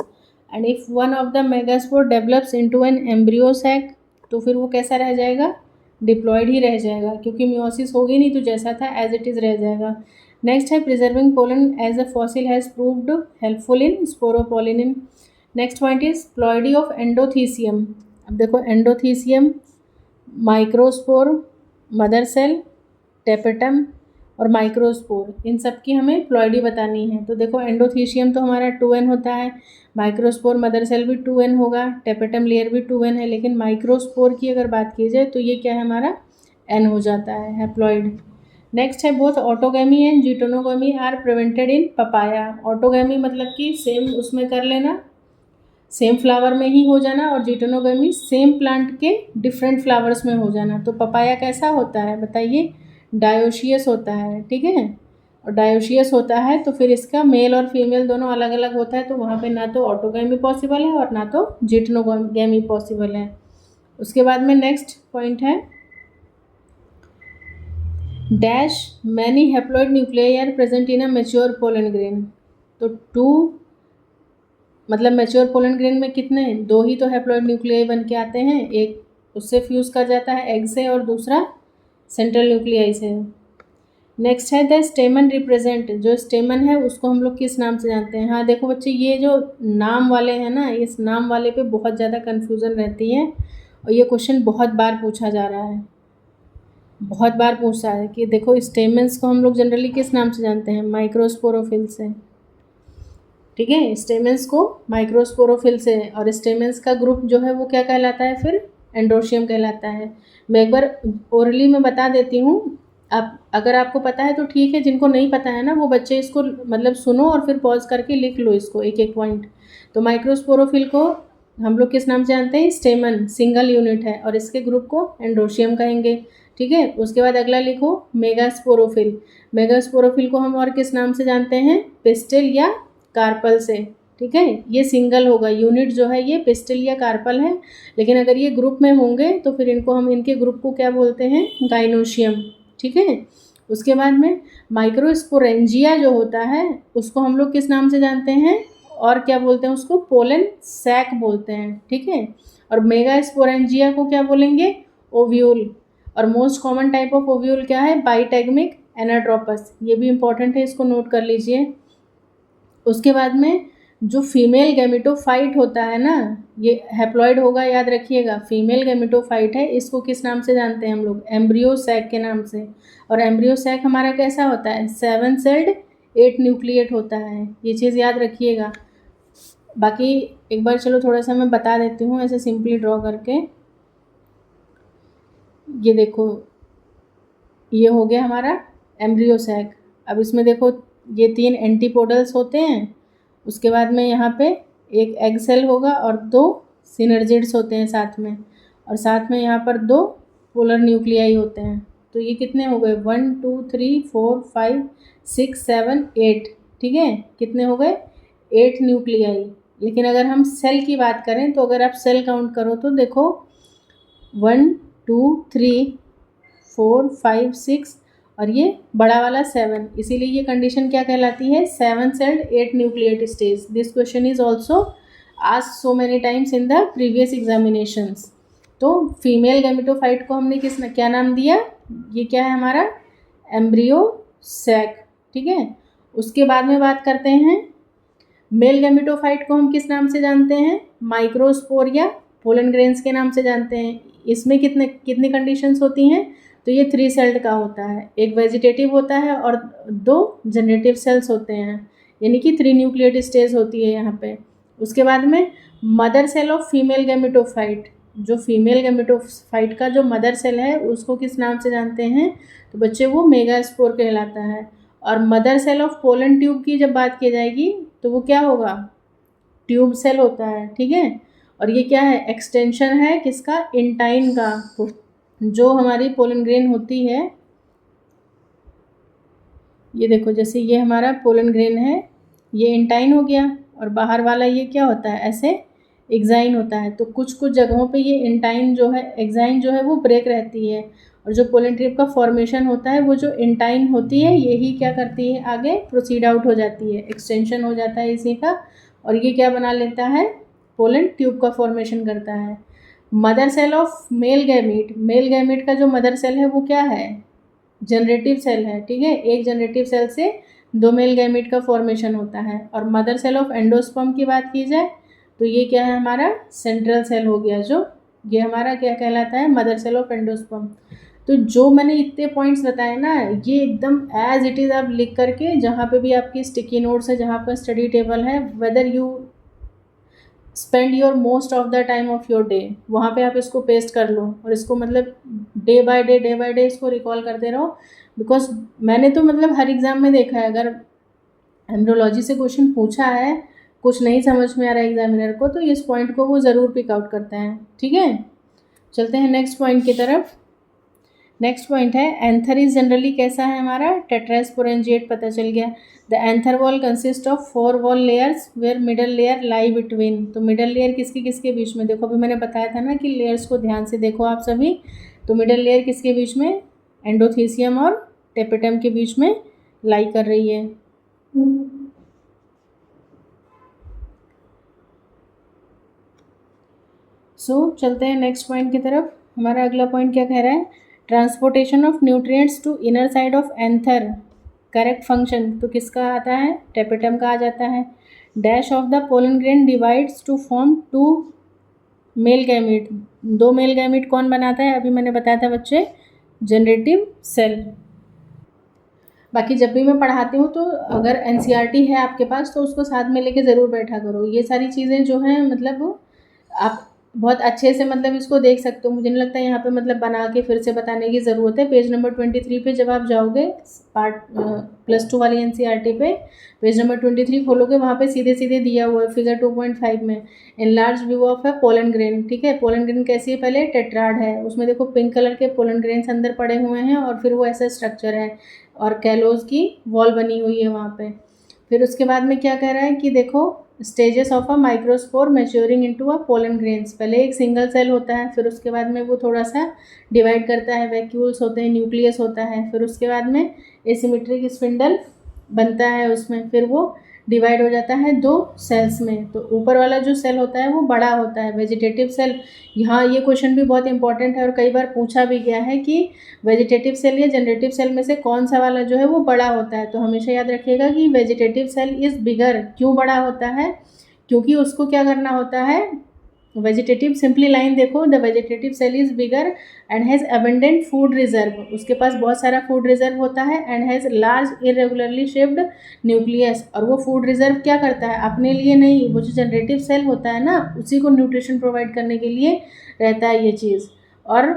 and if one of the megaspore develops into an embryo sac, तो फिर वो कैसा रह जाएगा? Diploid ही रह जाएगा, क्योंकि मियोसिस होगी नहीं, तो जैसा था एज इट इज़ रह जाएगा। नेक्स्ट है, preserving pollen as a fossil has proved helpful in sporopollenin. Next point is ploidy of endothecium. अब देखो endothecium, microspore, mother cell, tapetum और माइक्रोस्पोर, इन सब की हमें प्लॉयडी बतानी है। तो देखो एंडोथीसियम तो हमारा 2n होता है, माइक्रोस्पोर मदर सेल भी 2n होगा, टेपेटम लेयर भी 2n है, लेकिन माइक्रोस्पोर की अगर बात की जाए तो ये क्या है हमारा? n हो जाता है, हैप्लॉइड। नेक्स्ट है, both autogamy and geitonogamy are prevented in papaya. Autogamy मतलब कि सेम उसमें कर लेना, सेम फ्लावर में ही हो जाना, और जिटोनोगमी सेम प्लांट के डिफरेंट फ्लावर्स में हो जाना। तो पपाया कैसा होता है बताइए? डायोशियस होता है, ठीक है। और डायोशियस होता है तो फिर इसका मेल और फीमेल दोनों अलग अलग होता है, तो वहाँ पे ना तो ऑटोगैमी पॉसिबल है और ना तो जिटोनोगैमी पॉसिबल है। उसके बाद में नेक्स्ट पॉइंट है, dash many haploid nuclei are present in a mature pollen grain. तो 2 मतलब मैच्योर पोलन ग्रेन में कितने हैं? 2 ही तो हैप्लॉइड न्यूक्लियाई बन के आते हैं, एक उससे फ्यूज़ कर जाता है एग से और दूसरा सेंट्रल न्यूक्लियाई से। नेक्स्ट है, द स्टेमन रिप्रेजेंट, जो स्टेमन है उसको हम लोग किस नाम से जानते हैं? हाँ देखो बच्चे, ये जो नाम वाले हैं ना, इस नाम वाले पे बहुत ज़्यादा कन्फ्यूज़न रहती है, और ये क्वेश्चन बहुत बार पूछा जा रहा है, बहुत बार पूछा है कि देखो स्टेमन्स को हम लोग जनरली किस नाम से जानते हैं? माइक्रोस्पोरोफिल से, ठीक है। स्टेमेंस को माइक्रोस्पोरोफिल से, और स्टेमेंस का ग्रुप जो है वो क्या कहलाता है? फिर एंड्रोशियम कहलाता है। मैं एक बार ओरली में बता देती हूँ, आप अगर आपको पता है तो ठीक है, जिनको नहीं पता है ना वो बच्चे इसको मतलब सुनो और फिर पॉज करके लिख लो इसको एक एक पॉइंट। तो माइक्रोस्पोरोफिल को हम लोग किस नाम से जानते हैं? स्टेमन सिंगल यूनिट है, और इसके ग्रुप को एंड्रोशियम कहेंगे, ठीक है। उसके बाद अगला लिखो मेगास्पोरोफिल। मेगास्पोरोफिल को हम और किस नाम से जानते हैं? पिस्टिल या कार्पल से, ठीक है। ये सिंगल होगा, यूनिट जो है ये पिस्टिल या कार्पल है, लेकिन अगर ये ग्रुप में होंगे तो फिर इनको हम इनके ग्रुप को क्या बोलते हैं? गाइनोशियम, ठीक है। उसके बाद में माइक्रोस्पोरेंजिया जो होता है उसको हम लोग किस नाम से जानते हैं और क्या बोलते हैं? उसको पोलन सैक बोलते हैं, ठीक है। और मेगास्पोरेंजिया को क्या बोलेंगे? ओव्यूल। और most common type of ovule क्या है? Bitegmic anatropous. ये भी इंपॉर्टेंट है, इसको नोट कर लीजिए। उसके बाद में जो फीमेल गैमेटोफाइट होता है ना, ये हैप्लॉइड होगा, याद रखिएगा। फीमेल गैमेटोफाइट है, इसको किस नाम से जानते हैं हम लोग? एम्ब्रियो सैक के नाम से। और एम्ब्रियो सैक हमारा कैसा होता है? 7 सेल्ड 8 न्यूक्लिएट होता है, ये चीज़ याद रखिएगा। बाकी एक बार चलो थोड़ा सा मैं बता देती हूँ ऐसे सिंपली ड्रॉ करके। ये देखो, ये हो गया हमारा एम्ब्रियो सैक। अब इसमें देखो ये 3 एंटीपोडल्स होते हैं, उसके बाद में यहाँ पे एक एग सेल होगा और 2 सिनर्जिड्स होते हैं साथ में, और साथ में यहाँ पर 2 पोलर न्यूक्लियाई होते हैं, तो ये कितने हो गए 1 2 3 4 5 6 7 8, ठीक है, कितने हो गए 8 न्यूक्लियाई। लेकिन अगर हम सेल की बात करें तो अगर आप सेल काउंट करो तो देखो 1 2 3 4 5 6 और ये बड़ा वाला 7, इसीलिए ये कंडीशन क्या कहलाती है 7 celled 8 nucleate stage. This question is also asked so many times in the previous examinations. तो फीमेल गैमेटोफाइट को हमने क्या नाम दिया, ये क्या है हमारा एम्ब्रियो सैक, ठीक है। उसके बाद में बात करते हैं मेल गैमेटोफाइट को हम किस नाम से जानते हैं, माइक्रोस्पोर या पोलन ग्रेन्स के नाम से जानते हैं। इसमें कितनी कंडीशंस होती हैं, तो ये 3 सेल्ड का होता है, एक वेजिटेटिव होता है और 2 जनरेटिव सेल्स होते हैं, यानी कि 3 न्यूक्लिएट स्टेज होती है यहाँ पे। उसके बाद में mother cell of female gametophyte, जो फीमेल गैमेटोफाइट का जो मदर सेल है उसको किस नाम से जानते हैं, तो बच्चे वो मेगास्पोर कहलाता है। और mother cell of pollen tube की जब बात की जाएगी तो वो क्या होगा, ट्यूब सेल होता है, ठीक है। और ये क्या है, एक्सटेंशन है किसका, इंटाइन का। जो हमारी पोलन ग्रेन होती है, ये देखो जैसे ये हमारा पोलन ग्रेन है, ये इंटाइन हो गया, और बाहर वाला ये क्या होता है, ऐसे एक्साइन होता है। तो कुछ जगहों पे ये इंटाइन जो है, एक्साइन जो है वो ब्रेक रहती है, और जो पोलन ट्यूब का फॉर्मेशन होता है वो जो इंटाइन होती है यही क्या करती है, आगे प्रोसीड आउट हो जाती है, एक्सटेंशन हो जाता है इसी का, और ये क्या बना लेता है, पोलन ट्यूब का फॉर्मेशन करता है। Mother cell of male gamete का जो मदर सेल है वो क्या है, जनरेटिव सेल है, ठीक है। एक जनरेटिव सेल से 2 मेल गैमीट का फॉर्मेशन होता है। और मदर सेल ऑफ एंडोस्पर्म की बात की जाए तो ये क्या है, हमारा सेंट्रल सेल हो गया, जो ये हमारा क्या कहलाता है, मदर सेल ऑफ एंडोस्पर्म। तो जो मैंने इतने पॉइंट्स बताए ना, ये एकदम एज इट इज़ आप लिख करके, जहाँ पे भी आपकी स्टिकी नोट्स है, जहाँ पर स्टडी टेबल है, whether you spend your most of the time of your day, वहाँ पे आप इसको पेस्ट कर लो और इसको मतलब डे बाय डे इसको रिकॉल करते रहो। बिकॉज मैंने तो मतलब हर एग्ज़ाम में देखा है, अगर एम्ब्रियोलॉजी से क्वेश्चन पूछा है, कुछ नहीं समझ में आ रहा है एग्जामिनर को, तो इस पॉइंट को वो ज़रूर पिक आउट करते हैं, ठीक है। चलते हैं नेक्स्ट पॉइंट की तरफ। नेक्स्ट पॉइंट है एंथर इज जनरली कैसा है हमारा, टेट्रास्पोरेंजिएट, पता चल गया। The anther wall consist of 4 wall layers where middle layer lie between. तो मिडल लेयर किसके बीच में, देखो अभी मैंने बताया था ना कि लेयर्स को ध्यान से देखो आप सभी। तो मिडल लेयर किसके बीच में, एंडोथीसियम और टेपिटम के बीच में लाई कर रही है। चलते हैं नेक्स्ट पॉइंट की तरफ। हमारा अगला पॉइंट क्या कह रहा है, transportation of nutrients to inner side of anther, correct function तो किसका आता है, टेपिटम का आ जाता है। Dash of the pollen grain divides to form 2 male gamete, 2 male gamete कौन बनाता है, अभी मैंने बताया था बच्चे, जनरेटिव सेल। बाकी जब भी मैं पढ़ाती हूँ तो अगर एनसीईआरटी है आपके पास तो उसको साथ में लेके ज़रूर बैठा करो। ये सारी चीज़ें जो हैं मतलब आप बहुत अच्छे से मतलब इसको देख सकते हो। मुझे नहीं लगता यहाँ पे मतलब बना के फिर से बताने की ज़रूरत है। पेज नंबर 23 पे जब आप जाओगे पार्ट +2 वाली एनसीईआरटी पे, पेज नंबर 23 खोलोगे, वहाँ पे सीधे सीधे दिया हुआ है फिगर 2.5 में एनलार्ज व्यू ऑफ है पोलन ग्रेन, ठीक है। पोलन ग्रेन कैसी है, पहले टेट्राड है, उसमें देखो पिंक कलर के पोलन ग्रेन्स अंदर पड़े हुए हैं और फिर वो ऐसा स्ट्रक्चर है और कैलोज की वॉल बनी हुई है वहाँ पे। फिर उसके बाद में क्या कह रहा है कि देखो stages of a microspore maturing into a pollen grains, पहले एक सिंगल सेल होता है, फिर उसके बाद में वो थोड़ा सा डिवाइड करता है, वैक्यूल्स होते हैं, न्यूक्लियस होता है, फिर उसके बाद में एसिमेट्रिक स्पिंडल बनता है उसमें, फिर वो डिवाइड हो जाता है 2 सेल्स में। तो ऊपर वाला जो सेल होता है वो बड़ा होता है, वेजिटेटिव सेल। यहाँ ये क्वेश्चन भी बहुत इंपॉर्टेंट है और कई बार पूछा भी गया है कि वेजिटेटिव सेल या जनरेटिव सेल में से कौन सा वाला जो है वो बड़ा होता है। तो हमेशा याद रखिएगा कि वेजिटेटिव सेल इज़ बिगर। क्यों बड़ा होता है, क्योंकि उसको क्या करना होता है, वेजिटेटिव सिंपली लाइन देखो, the vegetative cell is bigger and has abundant food reserve, उसके पास बहुत सारा फूड रिजर्व होता है, and has large irregularly shaped nucleus. और वो फूड रिजर्व क्या करता है, अपने लिए नहीं, वो जो जनरेटिव सेल होता है ना उसी को न्यूट्रिशन प्रोवाइड करने के लिए रहता है ये चीज़। और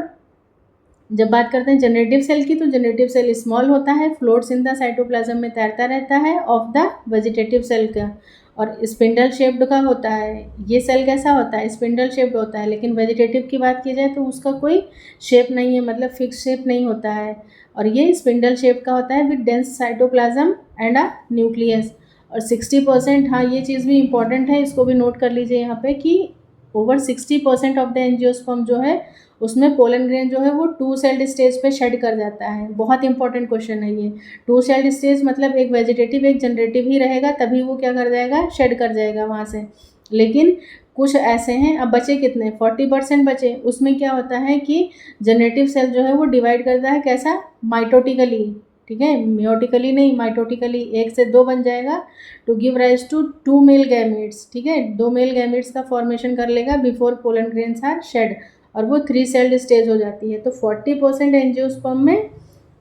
जब बात करते हैं जनरेटिव सेल की, तो जनरेटिव सेल स्मॉल होता है, फ्लोट्स इन द साइटोप्लाज्म में तैरता रहता है ऑफ द वेजिटेटिव सेल का, और स्पिंडल शेप्ड का होता है। ये सेल कैसा होता है? स्पिंडल शेप्ड होता है। लेकिन वेजिटेटिव की बात की जाए तो उसका कोई शेप नहीं है, मतलब फिक्स शेप नहीं होता है, और ये स्पिंडल शेप का होता है with dense cytoplasm and a nucleus. और 60%, हाँ ये चीज़ भी इंपॉर्टेंट है, इसको भी नोट कर लीजिए यहाँ पे कि ओवर 60% ऑफ द एंजियोस्पर्म जो है उसमें पोलन ग्रेन जो है वो 2 सेल्ड स्टेज पे शेड कर जाता है। बहुत इंपॉर्टेंट क्वेश्चन है ये। 2 सेल्ड स्टेज मतलब एक वेजिटेटिव एक जनरेटिव ही रहेगा, तभी वो क्या कर जाएगा? शेड कर जाएगा वहाँ से। लेकिन कुछ ऐसे हैं, अब बचे कितने? 40% बचे। उसमें क्या होता है कि जनरेटिव सेल जो है वो डिवाइड करता है कैसा? माइटोटिकली, ठीक है, मियोटिकली नहीं, माइटोटिकली। 1 से 2 बन जाएगा to give rise to 2 male gametes, ठीक है, 2 मेल गैमेट्स का फॉर्मेशन कर लेगा before pollen grains are shed, और वो 3 सेल्ड स्टेज हो जाती है। तो 40% एंजियोस्पर्म में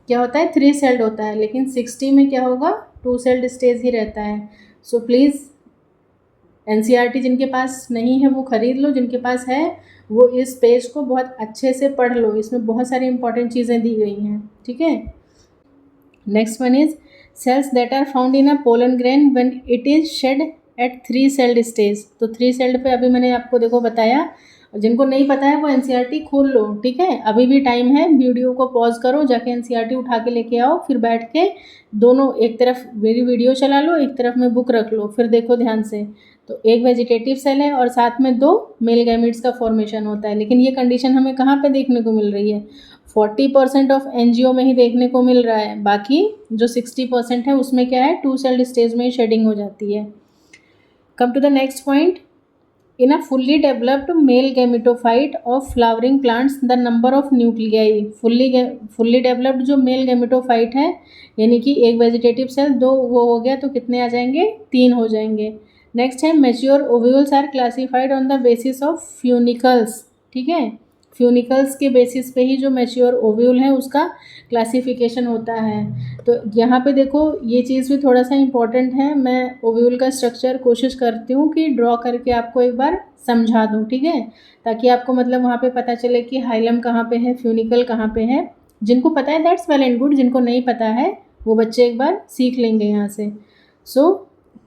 क्या होता है? 3 सेल्ड होता है, लेकिन 60 में क्या होगा? 2 सेल्ड स्टेज ही रहता है। सो प्लीज़ एनसीईआरटी जिनके पास नहीं है वो ख़रीद लो, जिनके पास है वो इस पेज को बहुत अच्छे से पढ़ लो, इसमें बहुत सारी इंपॉर्टेंट चीज़ें दी गई हैं, ठीक है। Next one is cells that are found in a pollen grain when it is shed at 3 celled stage. तो 3 सेल्ड पे अभी मैंने आपको देखो बताया, जिनको नहीं पता है वो एनसीईआरटी खोल लो, ठीक है, अभी भी टाइम है, वीडियो को पॉज करो, जाके एनसीईआरटी उठा के लेके आओ, फिर बैठ के दोनों, एक तरफ मेरी वीडियो चला लो, एक तरफ में बुक रख लो, फिर देखो ध्यान से। तो एक वेजिटेटिव सेल है और साथ में 2 मेल गैमेट्स का फॉर्मेशन होता है, लेकिन ये कंडीशन हमें कहाँ पे देखने को मिल रही है? 40% ऑफ एनजीओ में ही देखने को मिल रहा है, बाकी जो 60% है उसमें क्या है? 2 सेल्ड स्टेज में ही शेडिंग हो जाती है। Come to the next point, in a fully developed male gametophyte of flowering plants the number of nuclei, fully developed जो मेल गेमेटोफाइट है, यानी कि एक वेजिटेटिव सेल 2 वो हो गया, तो कितने आ जाएंगे? 3 हो जाएंगे। नेक्स्ट है mature ovules are classified on the basis of funicles, ठीक है, फ्यूनिकल्स के बेसिस पे ही जो मैच्योर ओव्यूल है उसका क्लासिफिकेशन होता है। तो यहाँ पे देखो ये चीज़ भी थोड़ा सा इम्पॉर्टेंट है, मैं ओव्यूल का स्ट्रक्चर कोशिश करती हूँ कि ड्रॉ करके आपको एक बार समझा दूँ, ठीक है, ताकि आपको मतलब वहाँ पे पता चले कि हाइलम कहाँ पे है, फ्यूनिकल कहाँ पे है। जिनको पता है दैट्स वेल एंड गुड, जिनको नहीं पता है वो बच्चे एक बार सीख लेंगे यहाँ से। सो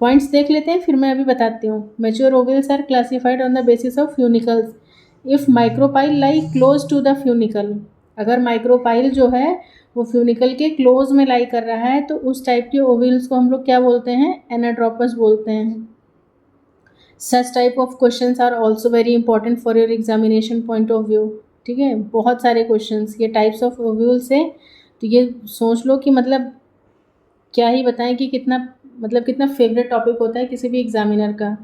पॉइंट्स देख लेते हैं, फिर मैं अभी बताती हूँ। Mature ovules are classified on the basis of funicles if micropyle lie close to the funicle, अगर माइक्रोपाइल जो है वो फ्यूनिकल के क्लोज में लाई कर रहा है तो उस टाइप के ओव्यूल्स को हम लोग क्या बोलते हैं? एनाट्रोपस बोलते हैं। Such type of questions are also very important for your examination point of view, ठीक है, बहुत सारे क्वेश्चंस ये टाइप्स ऑफ ओव्यूल्स से, तो ये सोच लो कि मतलब क्या ही बताएं कि कितना मतलब कितना फेवरेट टॉपिक होता है किसी भी एग्जामिनर का।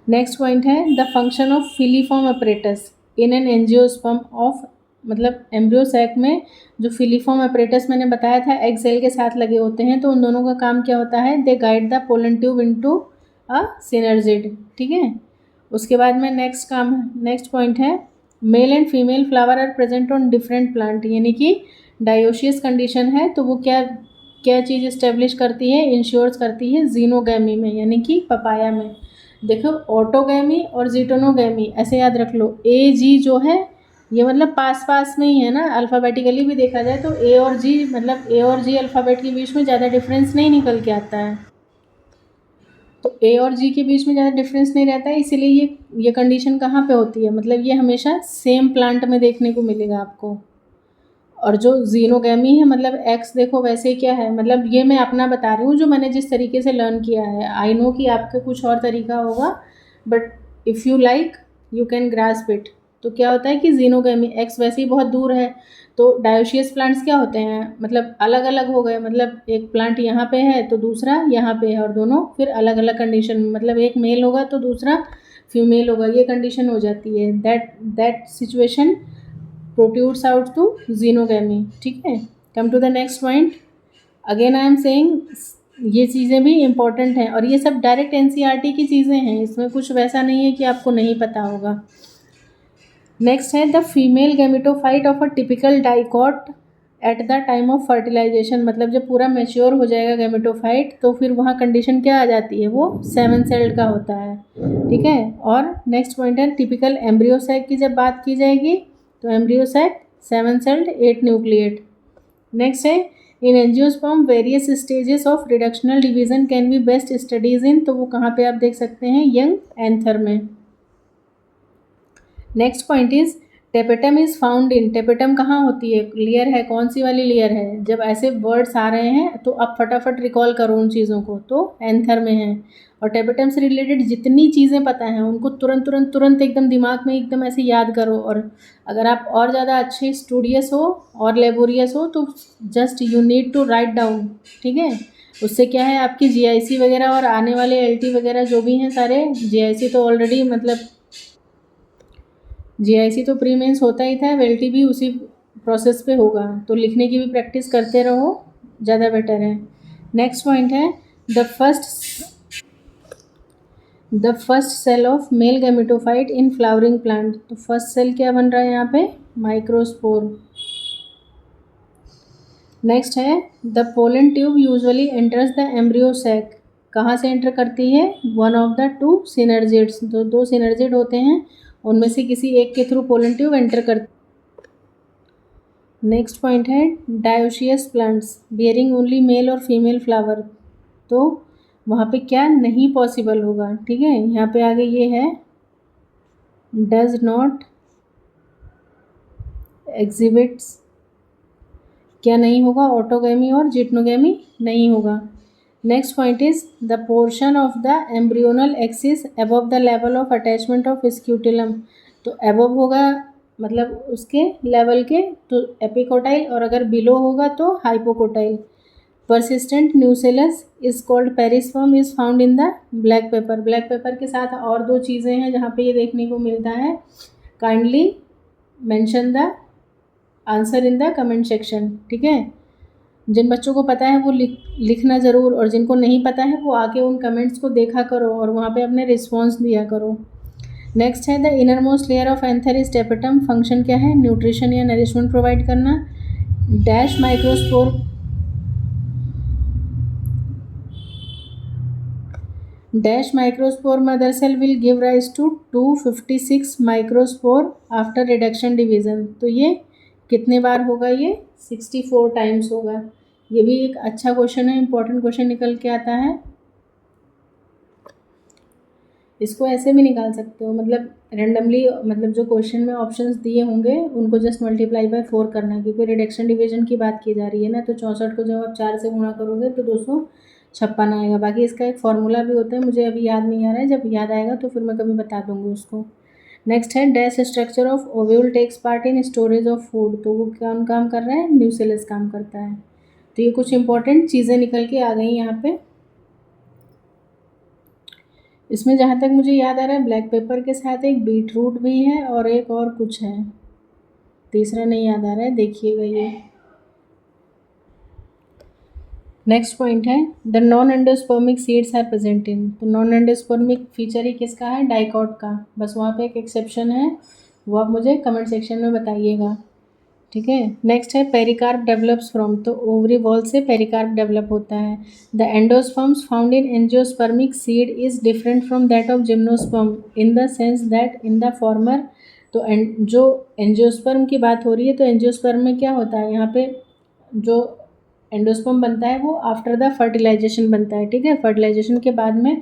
नेक्स्ट पॉइंट है the function of filiform apparatus in an angiosperm of, मतलब एम्ब्रियो सैक में जो फिलीफॉर्म अपरेटस मैंने बताया था एग सेल के साथ लगे होते हैं, तो उन दोनों का काम क्या होता है? They guide the pollen tube into a synergid, ठीक है। उसके बाद में नेक्स्ट पॉइंट है male and female flower are present on different plant, यानी कि डायोशियस कंडीशन है, तो वो क्या क्या चीज़ इस्टेब्लिश करती है? इंश्योर्स करती है जीनोगैमी में, यानी कि पपाया में। देखो ऑटोगैमी और जीटोनोगैमी ऐसे याद रख लो। ए जी जो है ये मतलब पास पास में ही है ना, अल्फ़ाबेटिकली भी देखा जाए तो ए और जी, मतलब ए और जी अल्फ़ाबेट के बीच में ज़्यादा डिफरेंस नहीं निकल के आता है, तो ए और जी के बीच में ज़्यादा डिफरेंस नहीं रहता है, इसीलिए ये कंडीशन कहाँ पे होती है? मतलब ये हमेशा सेम प्लांट में देखने को मिलेगा आपको। और जो जीनोगैमी है मतलब एक्स देखो वैसे ही क्या है, मतलब ये मैं अपना बता रही हूँ जो मैंने जिस तरीके से लर्न किया है, आई नो कि आपका कुछ और तरीका होगा, but if you like you can grasp it. तो क्या होता है कि जीनोगैमी एक्स वैसे ही बहुत दूर है, तो डायोशियस प्लांट्स क्या होते हैं? मतलब अलग अलग हो गए, मतलब एक प्लांट यहाँ पे है तो दूसरा यहाँ पे है, और दोनों फिर अलग अलग कंडीशन में, मतलब एक मेल होगा तो दूसरा फीमेल होगा, ये कंडीशन हो जाती है। That situation protrudes out to geitonogamy, ठीक है। Come to the next point, again I am saying ये चीज़ें भी इम्पॉर्टेंट हैं, और ये सब डायरेक्ट एनसीईआरटी की चीज़ें हैं, इसमें कुछ वैसा नहीं है कि आपको नहीं पता होगा। नेक्स्ट है the female gametophyte of a typical dicot at the time of fertilization, मतलब जब पूरा मेच्योर हो जाएगा गैमेटोफाइट तो फिर वहाँ कंडीशन क्या आ जाती है, वो 7 सेल्ड का होता है, ठीक है। और नेक्स्ट पॉइंट है टिपिकल एम्ब्रियो सैक की जब बात की जाएगी तो embryo sac 7 celled 8 nucleate. Next है in angiosperm various stages of reductional division can be best studies in, तो वो कहाँ पे आप देख सकते हैं, यंग एंथर में। Next point is tapetum is found in, tapetum कहाँ होती है, लेयर है, कौन सी वाली लेयर है, जब ऐसे वर्ड्स आ रहे हैं तो आप फटाफट रिकॉल करो उन चीज़ों को, तो एंथर में है। और टेपेटम से रिलेटेड जितनी चीज़ें पता हैं उनको तुरंत तुरंत तुरंत एकदम दिमाग में एकदम ऐसे याद करो। और अगर आप और ज़्यादा अच्छे स्टूडियस हो और लेबोरियस हो तो just you need to write down, ठीक है। उससे क्या है आपकी जीआईसी वगैरह और आने वाले एलटी वगैरह जो भी हैं सारे, जीआईसी तो ऑलरेडी मतलब जीआईसी तो प्री मेंस होता ही था, एलटी भी उसी प्रोसेस पे होगा, तो लिखने की भी प्रैक्टिस करते रहो, ज़्यादा बेटर है। नेक्स्ट पॉइंट है the first cell of male gametophyte in flowering plant, तो फर्स्ट सेल क्या बन रहा है यहाँ पे, माइक्रोस्पोर। नेक्स्ट है the pollen tube usually enters the embryo sac, कहाँ से एंटर करती है, one of the two synergids, जो दो सिनर्जिड होते हैं उनमें से किसी एक के थ्रू पोलन ट्यूब एंटर करती। नेक्स्ट पॉइंट है dioecious plants bearing only mail और फीमेल फ्लावर, तो वहाँ पे क्या नहीं पॉसिबल होगा, ठीक है। यहाँ पे आगे ये है डज नॉट एग्जिबिट्स, क्या नहीं होगा, ऑटोगैमी और जिटनोगैमी नहीं होगा। Next point is the portion of the embryonal axis above the level of attachment of scutellum, तो अबव होगा मतलब उसके लेवल के तो एपिकोटाइल, और अगर बिलो होगा तो hypocotyl. Persistent nucellus is called perisperm is found in the black pepper, black pepper के साथ और दो चीज़ें हैं जहाँ पे ये देखने को मिलता है, kindly mention the answer in the comment section, ठीक है। जिन बच्चों को पता है वो लिखना ज़रूर, और जिनको नहीं पता है वो आके उन कमेंट्स को देखा करो और वहाँ पे अपने रिस्पॉन्स दिया करो। नेक्स्ट है the inner most layer of anther is tapetum, function क्या है, न्यूट्रिशन या नरिशमेंट प्रोवाइड करना। Dash microspore mother cell will give rise to 256 microspore after reduction division, तो ये कितने बार होगा, ये 64 टाइम्स होगा। ये भी एक अच्छा क्वेश्चन है, इंपॉर्टेंट क्वेश्चन निकल के आता है। इसको ऐसे भी निकाल सकते हो, मतलब रेंडमली, मतलब जो क्वेश्चन में ऑप्शंस दिए होंगे उनको जस्ट मल्टीप्लाई बाय 4 करना है, क्योंकि रिडक्शन डिवीजन की बात की जा रही है ना, तो 64 को जब आप 4 से गुणा करोगे तो 256 आएगा। बाकी इसका एक फॉर्मूला भी होता है, मुझे अभी याद नहीं आ रहा है, जब याद आएगा तो फिर मैं कभी बता दूंगी उसको। नेक्स्ट है dash structure of ovule takes part in storage of food, तो वो कौन काम कर रहा है, न्यूसेलस काम करता है। तो ये कुछ इंपॉर्टेंट चीज़ें निकल के आ गई यहाँ पे। इसमें जहाँ तक मुझे याद आ रहा है ब्लैक पेपर के साथ एक बीट रूट भी है और एक और कुछ है, तीसरा नहीं याद आ रहा है, देखिएगा ये। नेक्स्ट पॉइंट है the non endospermic seeds are present in, तो नॉन एंडोस्पर्मिक फीचर ही किसका है, डाइकॉट का, बस वहाँ पे एक एक्सेप्शन है, वो आप मुझे कमेंट सेक्शन में बताइएगा, ठीक है। नेक्स्ट है पेरिकार्प डेवलप्स फ्रॉम, तो ओवरी वॉल से पेरिकार्प डेवलप होता है। The endosperms found in angiospermic seed is different from that of gymnosperm in the sense that in the former, तो जो एंजियोस्पर्म की बात हो रही है तो एंजियोस्पर्म में क्या होता है, यहाँ पे जो एंडोस्पर्म बनता है वो आफ्टर द फर्टिलाइजेशन बनता है, ठीक है। फर्टिलाइजेशन के बाद में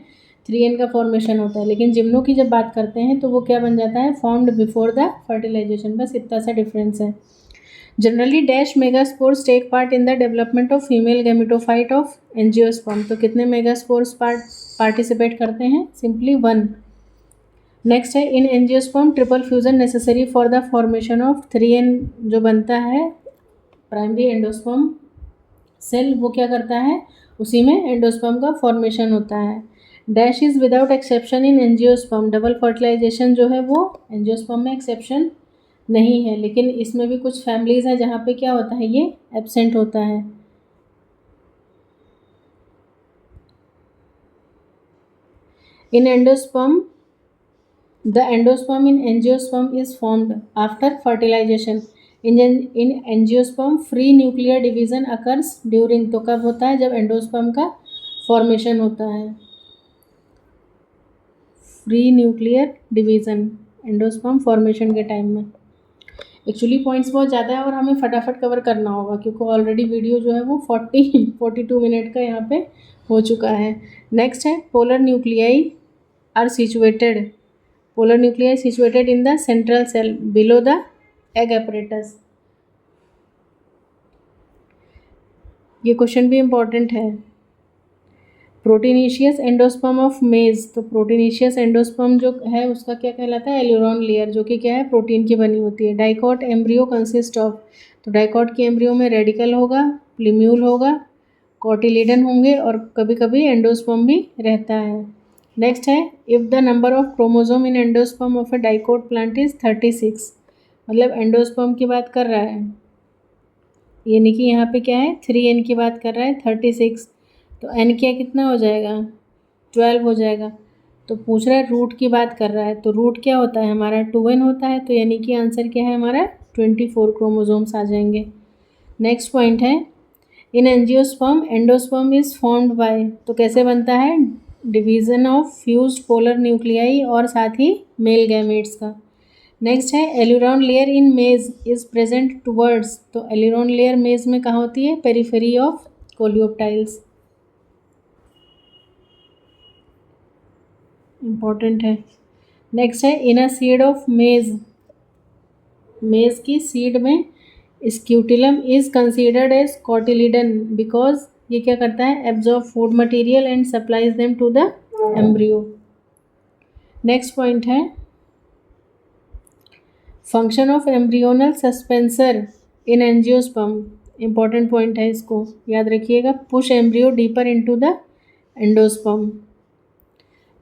3N का फॉर्मेशन होता है, लेकिन जिम्नो की जब बात करते हैं तो वो क्या बन जाता है, फॉर्म्ड बिफोर द फर्टिलाइजेशन, बस इतना सा डिफरेंस है। Generally dash megaspores take part in the development of female gametophyte of angiosperm, तो कितने मेगास्पोर्स पार्टिसिपेट करते हैं, सिंपली 1। नेक्स्ट है in angiosperm triple fusion necessary for the formation of 3N जो बनता है प्राइमरी एंडोस्पर्म सेल, वो क्या करता है, उसी में एंडोस्पर्म का फॉर्मेशन होता है। Dash is without exception in angiosperm, double fertilization जो है वो एंजियोस्पर्म में एक्सेप्शन नहीं है, लेकिन इसमें भी कुछ फैमिलीज हैं जहाँ पे क्या होता है, ये एब्सेंट होता है। In endosperm the endosperm in angiosperm is formed after fertilisation, in angiosperm free nuclear division occurs during, तो कब होता है? जब एंडोस्पर्म का फॉर्मेशन होता है। Free nuclear division endosperm formation के टाइम में। एक्चुअली पॉइंट्स बहुत ज़्यादा है और हमें फटाफट कवर करना होगा क्योंकि ऑलरेडी वीडियो जो है वो 42 मिनट का यहाँ पे हो चुका है। नेक्स्ट है polar nuclei are situated, polar nuclei situated in the central cell below the egg apparatus। ये क्वेश्चन भी इम्पॉर्टेंट है। प्रोटीनेशियस एंडोस्पर्म ऑफ मेज, तो प्रोटीनेशियस एंडोस्पर्म जो है उसका क्या कहलाता है? एल्यूरॉन लेयर, जो कि क्या है? प्रोटीन की बनी होती है। डाइकॉट एम्ब्रियो कंसिस्ट ऑफ, तो डाइकॉट की एम्ब्रियो में रेडिकल होगा, प्लीम्यूल होगा, कॉटिलिडन होंगे और कभी कभी एंडोस्पर्म भी रहता है। नेक्स्ट है if the number of chromosome in endosperm of a dicot plant is 36, मतलब एंडोस्पर्म की बात कर रहा है, यानी कि यहाँ पे क्या है? 3n की बात कर रहा है, 36, तो n क्या कितना हो जाएगा? 12 हो जाएगा। तो पूछ रहा है रूट की बात कर रहा है, तो रूट क्या होता है हमारा? 2n होता है, तो यानी कि आंसर क्या है हमारा? 24 क्रोमोजोम्स आ जाएंगे। नेक्स्ट पॉइंट है in angiosperm endosperm is formed by, तो कैसे बनता है? Division of fused polar nuclei और साथ ही मेल गैमेट्स का। नेक्स्ट है एल्यूरॉन लेयर इन मेज इज प्रेजेंट टुवर्ड्स, तो एल्यूरॉन लेयर मेज में कहाँ होती है? पेरिफेरी ऑफ कोलियोप्टाइल्स, इम्पॉर्टेंट है। नेक्स्ट है इन अ सीड ऑफ मेज, मेज की सीड में scutellum is considered as cotyledon because ये क्या करता है? Absorb food material and supplies them to the embryo. Next point है function of embryonal suspensor in angiosperm, important point है, इसको याद रखिएगा। Push embryo deeper into the endosperm.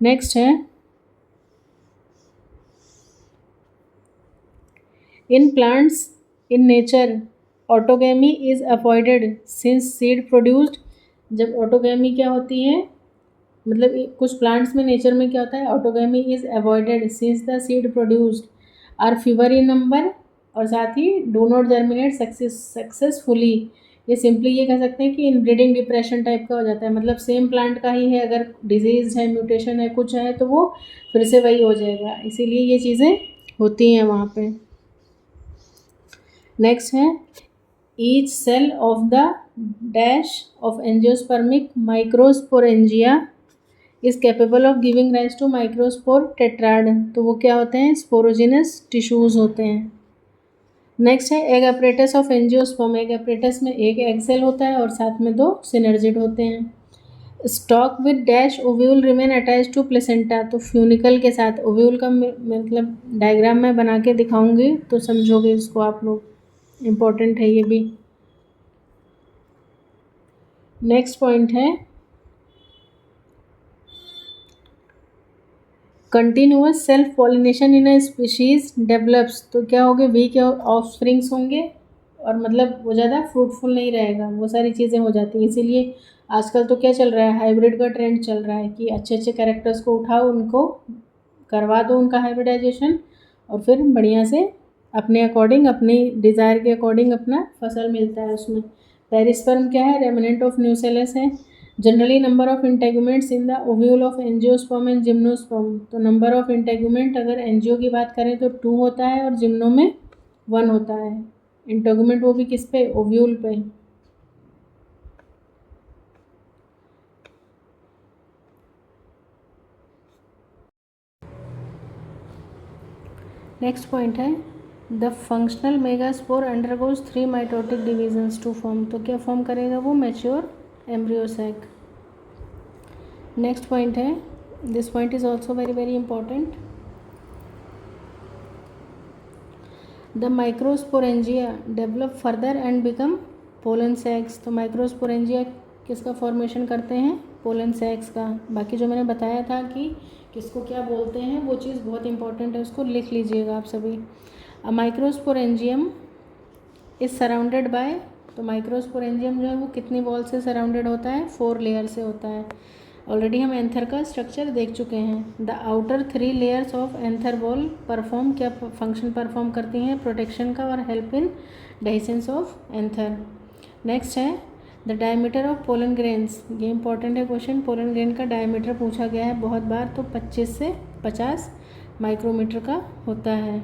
Next है in plants in nature autogamy is avoided since seed produced, जब autogamy क्या होती है? मतलब कुछ प्लांट्स में नेचर में क्या होता है? Autogamy is avoided since the seed produced are fewer in number और साथ ही डू नॉट जर्मिनेट सक्सेसफुली। ये सिंपली ये कह सकते हैं कि इनब्रीडिंग डिप्रेशन टाइप का हो जाता है, मतलब सेम प्लांट का ही है, अगर डिजीज है, म्यूटेशन है, कुछ है, तो वो फिर से वही हो जाएगा, इसीलिए ये चीज़ें होती हैं वहाँ पे। नेक्स्ट है each cell of the dash of angiospermic microsporangia is capable of giving rise to microspore tetrad, तो वो क्या होते हैं? स्पोरोजिनस टिश्यूज होते हैं। नेक्स्ट है egg apparatus of angiosperm, egg apparatus में एक एग सेल होता है और साथ में 2 सिनर्जिड होते हैं। Stalk with dash ovule remain attach to placenta, तो फ्यूनिकल के साथ ओव्यूल का मतलब डायग्राम मैं बना के दिखाऊंगी तो समझोगे इसको आप लोग, इम्पोर्टेंट है ये भी। नेक्स्ट पॉइंट है continuous self pollination in a species develops, तो क्या होंगे? वीक ऑफस्प्रिंग्स होंगे और मतलब वो ज़्यादा फ्रूटफुल नहीं रहेगा, वो सारी चीज़ें हो जाती हैं। इसीलिए आजकल तो क्या चल रहा है? हाइब्रिड का ट्रेंड चल रहा है कि अच्छे अच्छे कैरेक्टर्स को उठाओ, उनको करवा दो उनका हाइब्रिडाइजेशन और फिर बढ़िया से अपने अकॉर्डिंग, अपनी डिज़ायर के अकॉर्डिंग अपना फसल मिलता है उसमें। पेरिस्पर्म क्या है? रेमिनेंट ऑफ न्यूसेलस है। Generally number of integuments in the ovule of angiosperm and gymnosperm, तो नंबर ऑफ इंटेगुमेंट अगर एंजियो की बात करें तो 2 होता है और जिम्नो में 1 होता है। इंटेगुमेंट वो भी किस पे? ओव्यूल पे। नेक्स्ट पॉइंट है the functional megaspore undergoes 3 mitotic divisions to form, तो क्या फॉर्म करेगा वो? Mature embryo sac. Next point है, this point is also very very important, the microsporangia develop further and become pollen sacs, तो microsporangia किसका formation करते हैं? Pollen सैक्स का। बाकी जो मैंने बताया था कि किसको क्या बोलते हैं वो चीज़ बहुत इंपॉर्टेंट है, उसको लिख लीजिएगा आप सभी। माइक्रोस्पोरेंजियम इज सराउंडेड बाय, तो माइक्रोस्पोरेंजियम जो है वो कितनी वॉल से सराउंडेड होता है? 4 लेयर से होता है। ऑलरेडी हम एंथर का स्ट्रक्चर देख चुके हैं। The outer 3 layers of anther wall perform, क्या फंक्शन परफॉर्म करती हैं? प्रोटेक्शन का और help in dehiscence of anther. Next है the diameter of pollen grains. ये इंपॉर्टेंट है क्वेश्चन, पोलन ग्रेन का डायमीटर पूछा गया है बहुत बार, तो 25 से 50 माइक्रोमीटर का होता है।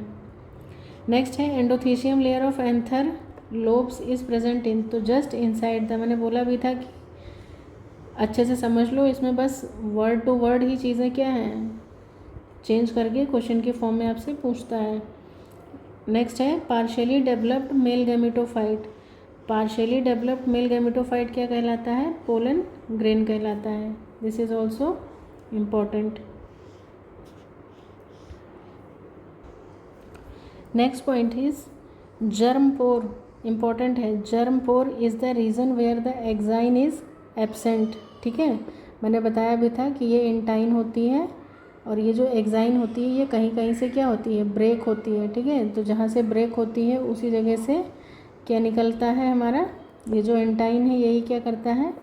नेक्स्ट है endothecium layer of anther lobes is present in, तो जस्ट इनसाइड द, मैंने बोला भी था कि अच्छे से समझ लो, इसमें बस वर्ड टू वर्ड ही चीज़ें क्या हैं चेंज करके क्वेश्चन के फॉर्म में आपसे पूछता है। नेक्स्ट है partially developed male gametophyte. Partially developed male gametophyte क्या कहलाता है? पोलन ग्रेन कहलाता है। This is also important. Next point is germ pore, important है। Germ pore is the region where the exine is absent. ठीक है, मैंने बताया भी था कि ये इंटाइन होती है और ये जो एग्जाइन होती है ये कहीं कहीं से क्या होती है? ब्रेक होती है। ठीक है, तो जहाँ से ब्रेक होती है उसी जगह से क्या निकलता है हमारा? ये जो इंटाइन है यही क्या करता है?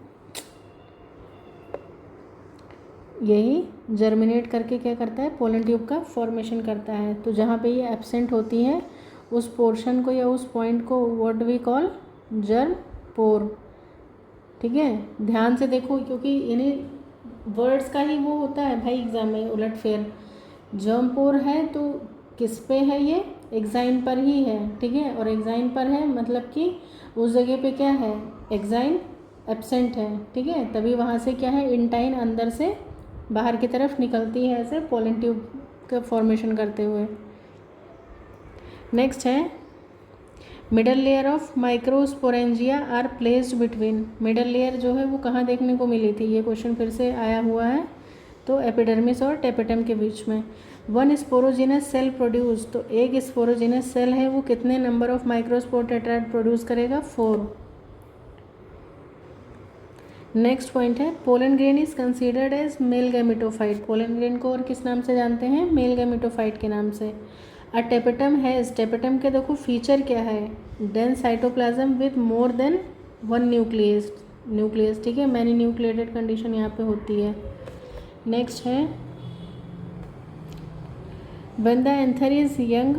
यही जर्मिनेट करके क्या करता है? पोलन ट्यूब का फॉर्मेशन करता है। तो जहाँ पे ये एब्सेंट होती है उस पोर्शन को या उस पॉइंट को व्हाट वी कॉल? जर्म पोर। ठीक है, ध्यान से देखो क्योंकि इन्हीं वर्ड्स का ही वो होता है भाई एग्जाम में उलट फेर। जर्म पोर है तो किस पे है? ये एग्जाइन पर ही है। ठीक है, और एग्जाइन पर है मतलब कि उस जगह पे क्या है? एग्जाइन एब्सेंट है। ठीक है, तभी वहाँ से क्या है? इंटाइन अंदर से बाहर की तरफ निकलती है ऐसे पोलन ट्यूब का फॉर्मेशन करते हुए। नेक्स्ट है middle layer of microsporangia are placed between. Middle layer जो है वो कहाँ देखने को मिली थी? ये क्वेश्चन फिर से आया हुआ है, तो एपिडर्मिस और टेपेटम के बीच में। वन स्पोरोजिनस सेल प्रोड्यूस, तो एक स्पोरोजिनस सेल है वो कितने number of microspore tetrad produce करेगा? 4। नेक्स्ट पॉइंट है pollen grain is considered as male gametophyte. Pollen grain को और किस नाम से जानते हैं? मेल गैमेटोफाइट के नाम से। अ टेपेटम हैज़, टेपेटम के देखो फीचर क्या है? Dense cytoplasm with more than 1 nucleus. ठीक है, मैनी न्यूक्लिएटेड कंडीशन यहाँ पे होती है। नेक्स्ट है when the anther is young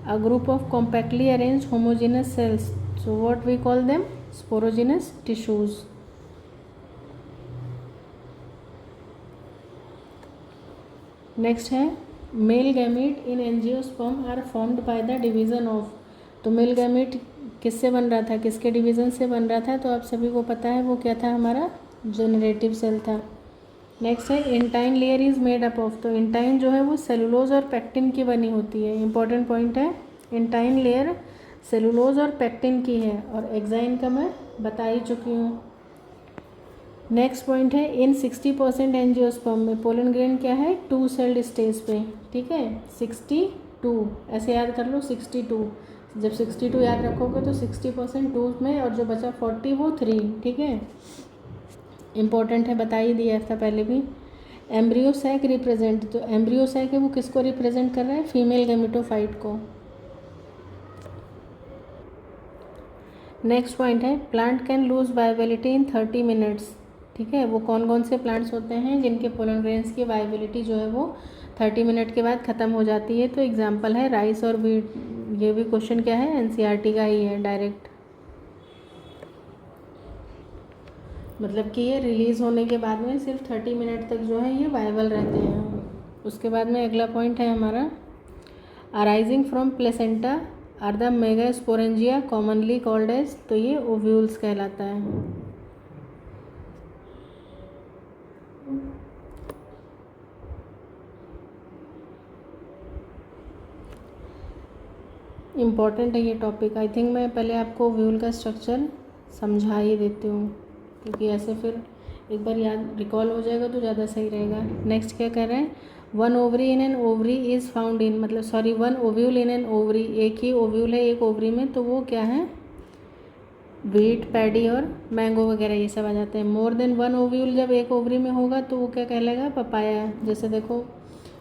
a group of compactly arranged homogenous cells, so what we call them? Sporogenous tissues. Next है male gamete in angiosperm are formed by the division of. तो male gamete किससे बन रहा था? किसके division से बन रहा था? तो आप सभी को पता है वो क्या था? हमारा जनरेटिव सेल था। नेक्स्ट है intine layer is made up of. तो इंटाइन जो है वो सेलुलोज और पैक्टिन की बनी होती है। इंपॉर्टेंट पॉइंट है, इंटाइन लेयर सेलुलोज और पैक्टिन की है, और एक्साइन का मैं बता ही चुकी हूँ। नेक्स्ट पॉइंट है इन 60% एंजियोस्पर्म में पोलन ग्रेन क्या है? 2 सेल्ड स्टेज पे। ठीक है, 62 ऐसे याद कर लो, 62। जब 62 याद रखोगे तो 60% 2 में, और जो बचा 40 वो 3। ठीक है, इम्पॉर्टेंट है, बता ही दिया था पहले भी। एम्ब्रियो सैक रिप्रेजेंट, तो एम्ब्रियो सैक है वो किसको रिप्रेजेंट कर रहा है? फीमेल गैमेटोफाइट को। नेक्स्ट पॉइंट है plant can lose viability in 30 minutes. ठीक है, वो कौन कौन से प्लांट्स होते हैं जिनके पोलन ग्रेन्स की वायबिलिटी जो है वो 30 मिनट के बाद ख़त्म हो जाती है? तो एग्जांपल है राइस और वीट। ये भी क्वेश्चन क्या है? एनसीईआरटी का ही है डायरेक्ट, मतलब कि ये रिलीज़ होने के बाद में सिर्फ 30 मिनट तक जो है ये वायबल रहते हैं। उसके बाद में अगला पॉइंट है हमारा arising from placenta are the megasporangia commonly called as, तो ये ओव्यूल्स कहलाता है। इम्पॉर्टेंट है ये टॉपिक। आई थिंक मैं पहले आपको ओव्यूल का स्ट्रक्चर समझा ही देती हूँ, क्योंकि ऐसे फिर एक बार याद रिकॉल हो जाएगा तो ज़्यादा सही रहेगा। नेक्स्ट क्या कर रहे हैं? 1 ovary in an ovary is found in, मतलब sorry 1 ovule in an ovary, एक ही ओव्यूल है एक ओवरी में, तो वो क्या है? व्हीट, पैडी और मैंगो वगैरह ये सब आ जाते हैं। मोर देन 1 ओव्यूल जब एक ओवरी में होगा तो वो क्या कहलाएगा? पपाया। जैसे देखो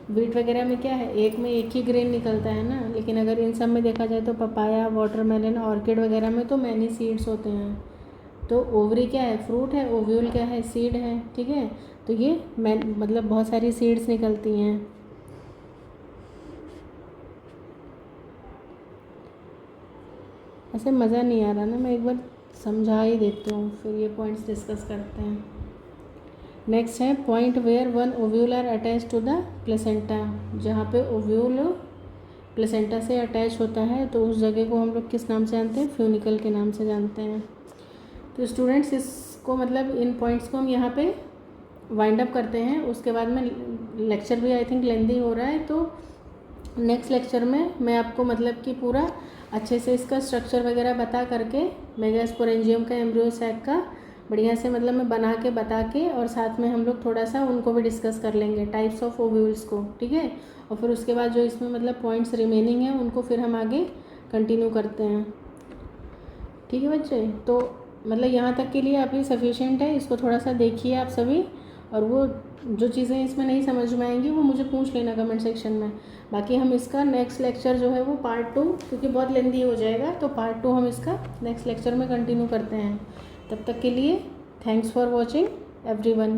व्हीट वगैरह में क्या है? एक में एक ही ग्रेन निकलता है ना, लेकिन अगर इन सब में देखा जाए तो पपाया, वाटरमेलन, ऑर्किड वगैरह में तो मैनी सीड्स होते हैं। तो ओवरी क्या है, फ्रूट है, ओव्यूल क्या है, सीड है, ठीक है। तो ये मतलब बहुत सारी सीड्स निकलती हैं। ऐसे मज़ा नहीं आ रहा ना, मैं एक बार समझा ही देती हूँ, फिर ये पॉइंट्स डिस्कस करते हैं। नेक्स्ट है point where one ovule are attach to the placenta, जहाँ पे ओव्यूल प्लेसेंटा से अटैच होता है तो उस जगह को हम लोग किस नाम से जानते हैं, फ्यूनिकल के नाम से जानते हैं। तो स्टूडेंट्स इसको मतलब इन पॉइंट्स को हम यहाँ पे वाइंड अप करते हैं। उसके बाद में लेक्चर भी आई थिंक लेंदी हो रहा है, तो नेक्स्ट लेक्चर में मैं आपको मतलब कि पूरा अच्छे से इसका स्ट्रक्चर वगैरह बता करके मेगास्पोरेंजियम का, एम्ब्रियो सैक का बढ़िया से मतलब मैं बना के बता के, और साथ में हम लोग थोड़ा सा उनको भी डिस्कस कर लेंगे, टाइप्स ऑफ ओव्यूल्स को, ठीक है। और फिर उसके बाद जो इसमें मतलब पॉइंट्स रिमेनिंग हैं उनको फिर हम आगे कंटिन्यू करते हैं, ठीक है बच्चे। तो मतलब यहाँ तक के लिए अभी सफिशिएंट है, इसको थोड़ा सा देखिए आप सभी, और वो जो चीज़ें इसमें नहीं समझ में आएंगी वो मुझे पूछ लेना कमेंट सेक्शन में। बाकी हम इसका नेक्स्ट लेक्चर जो है वो पार्ट 2, क्योंकि बहुत लेंदी हो जाएगा, तो पार्ट 2 हम इसका नेक्स्ट लेक्चर में कंटिन्यू करते हैं। तब तक के लिए थैंक्स फॉर वॉचिंग एवरीवन।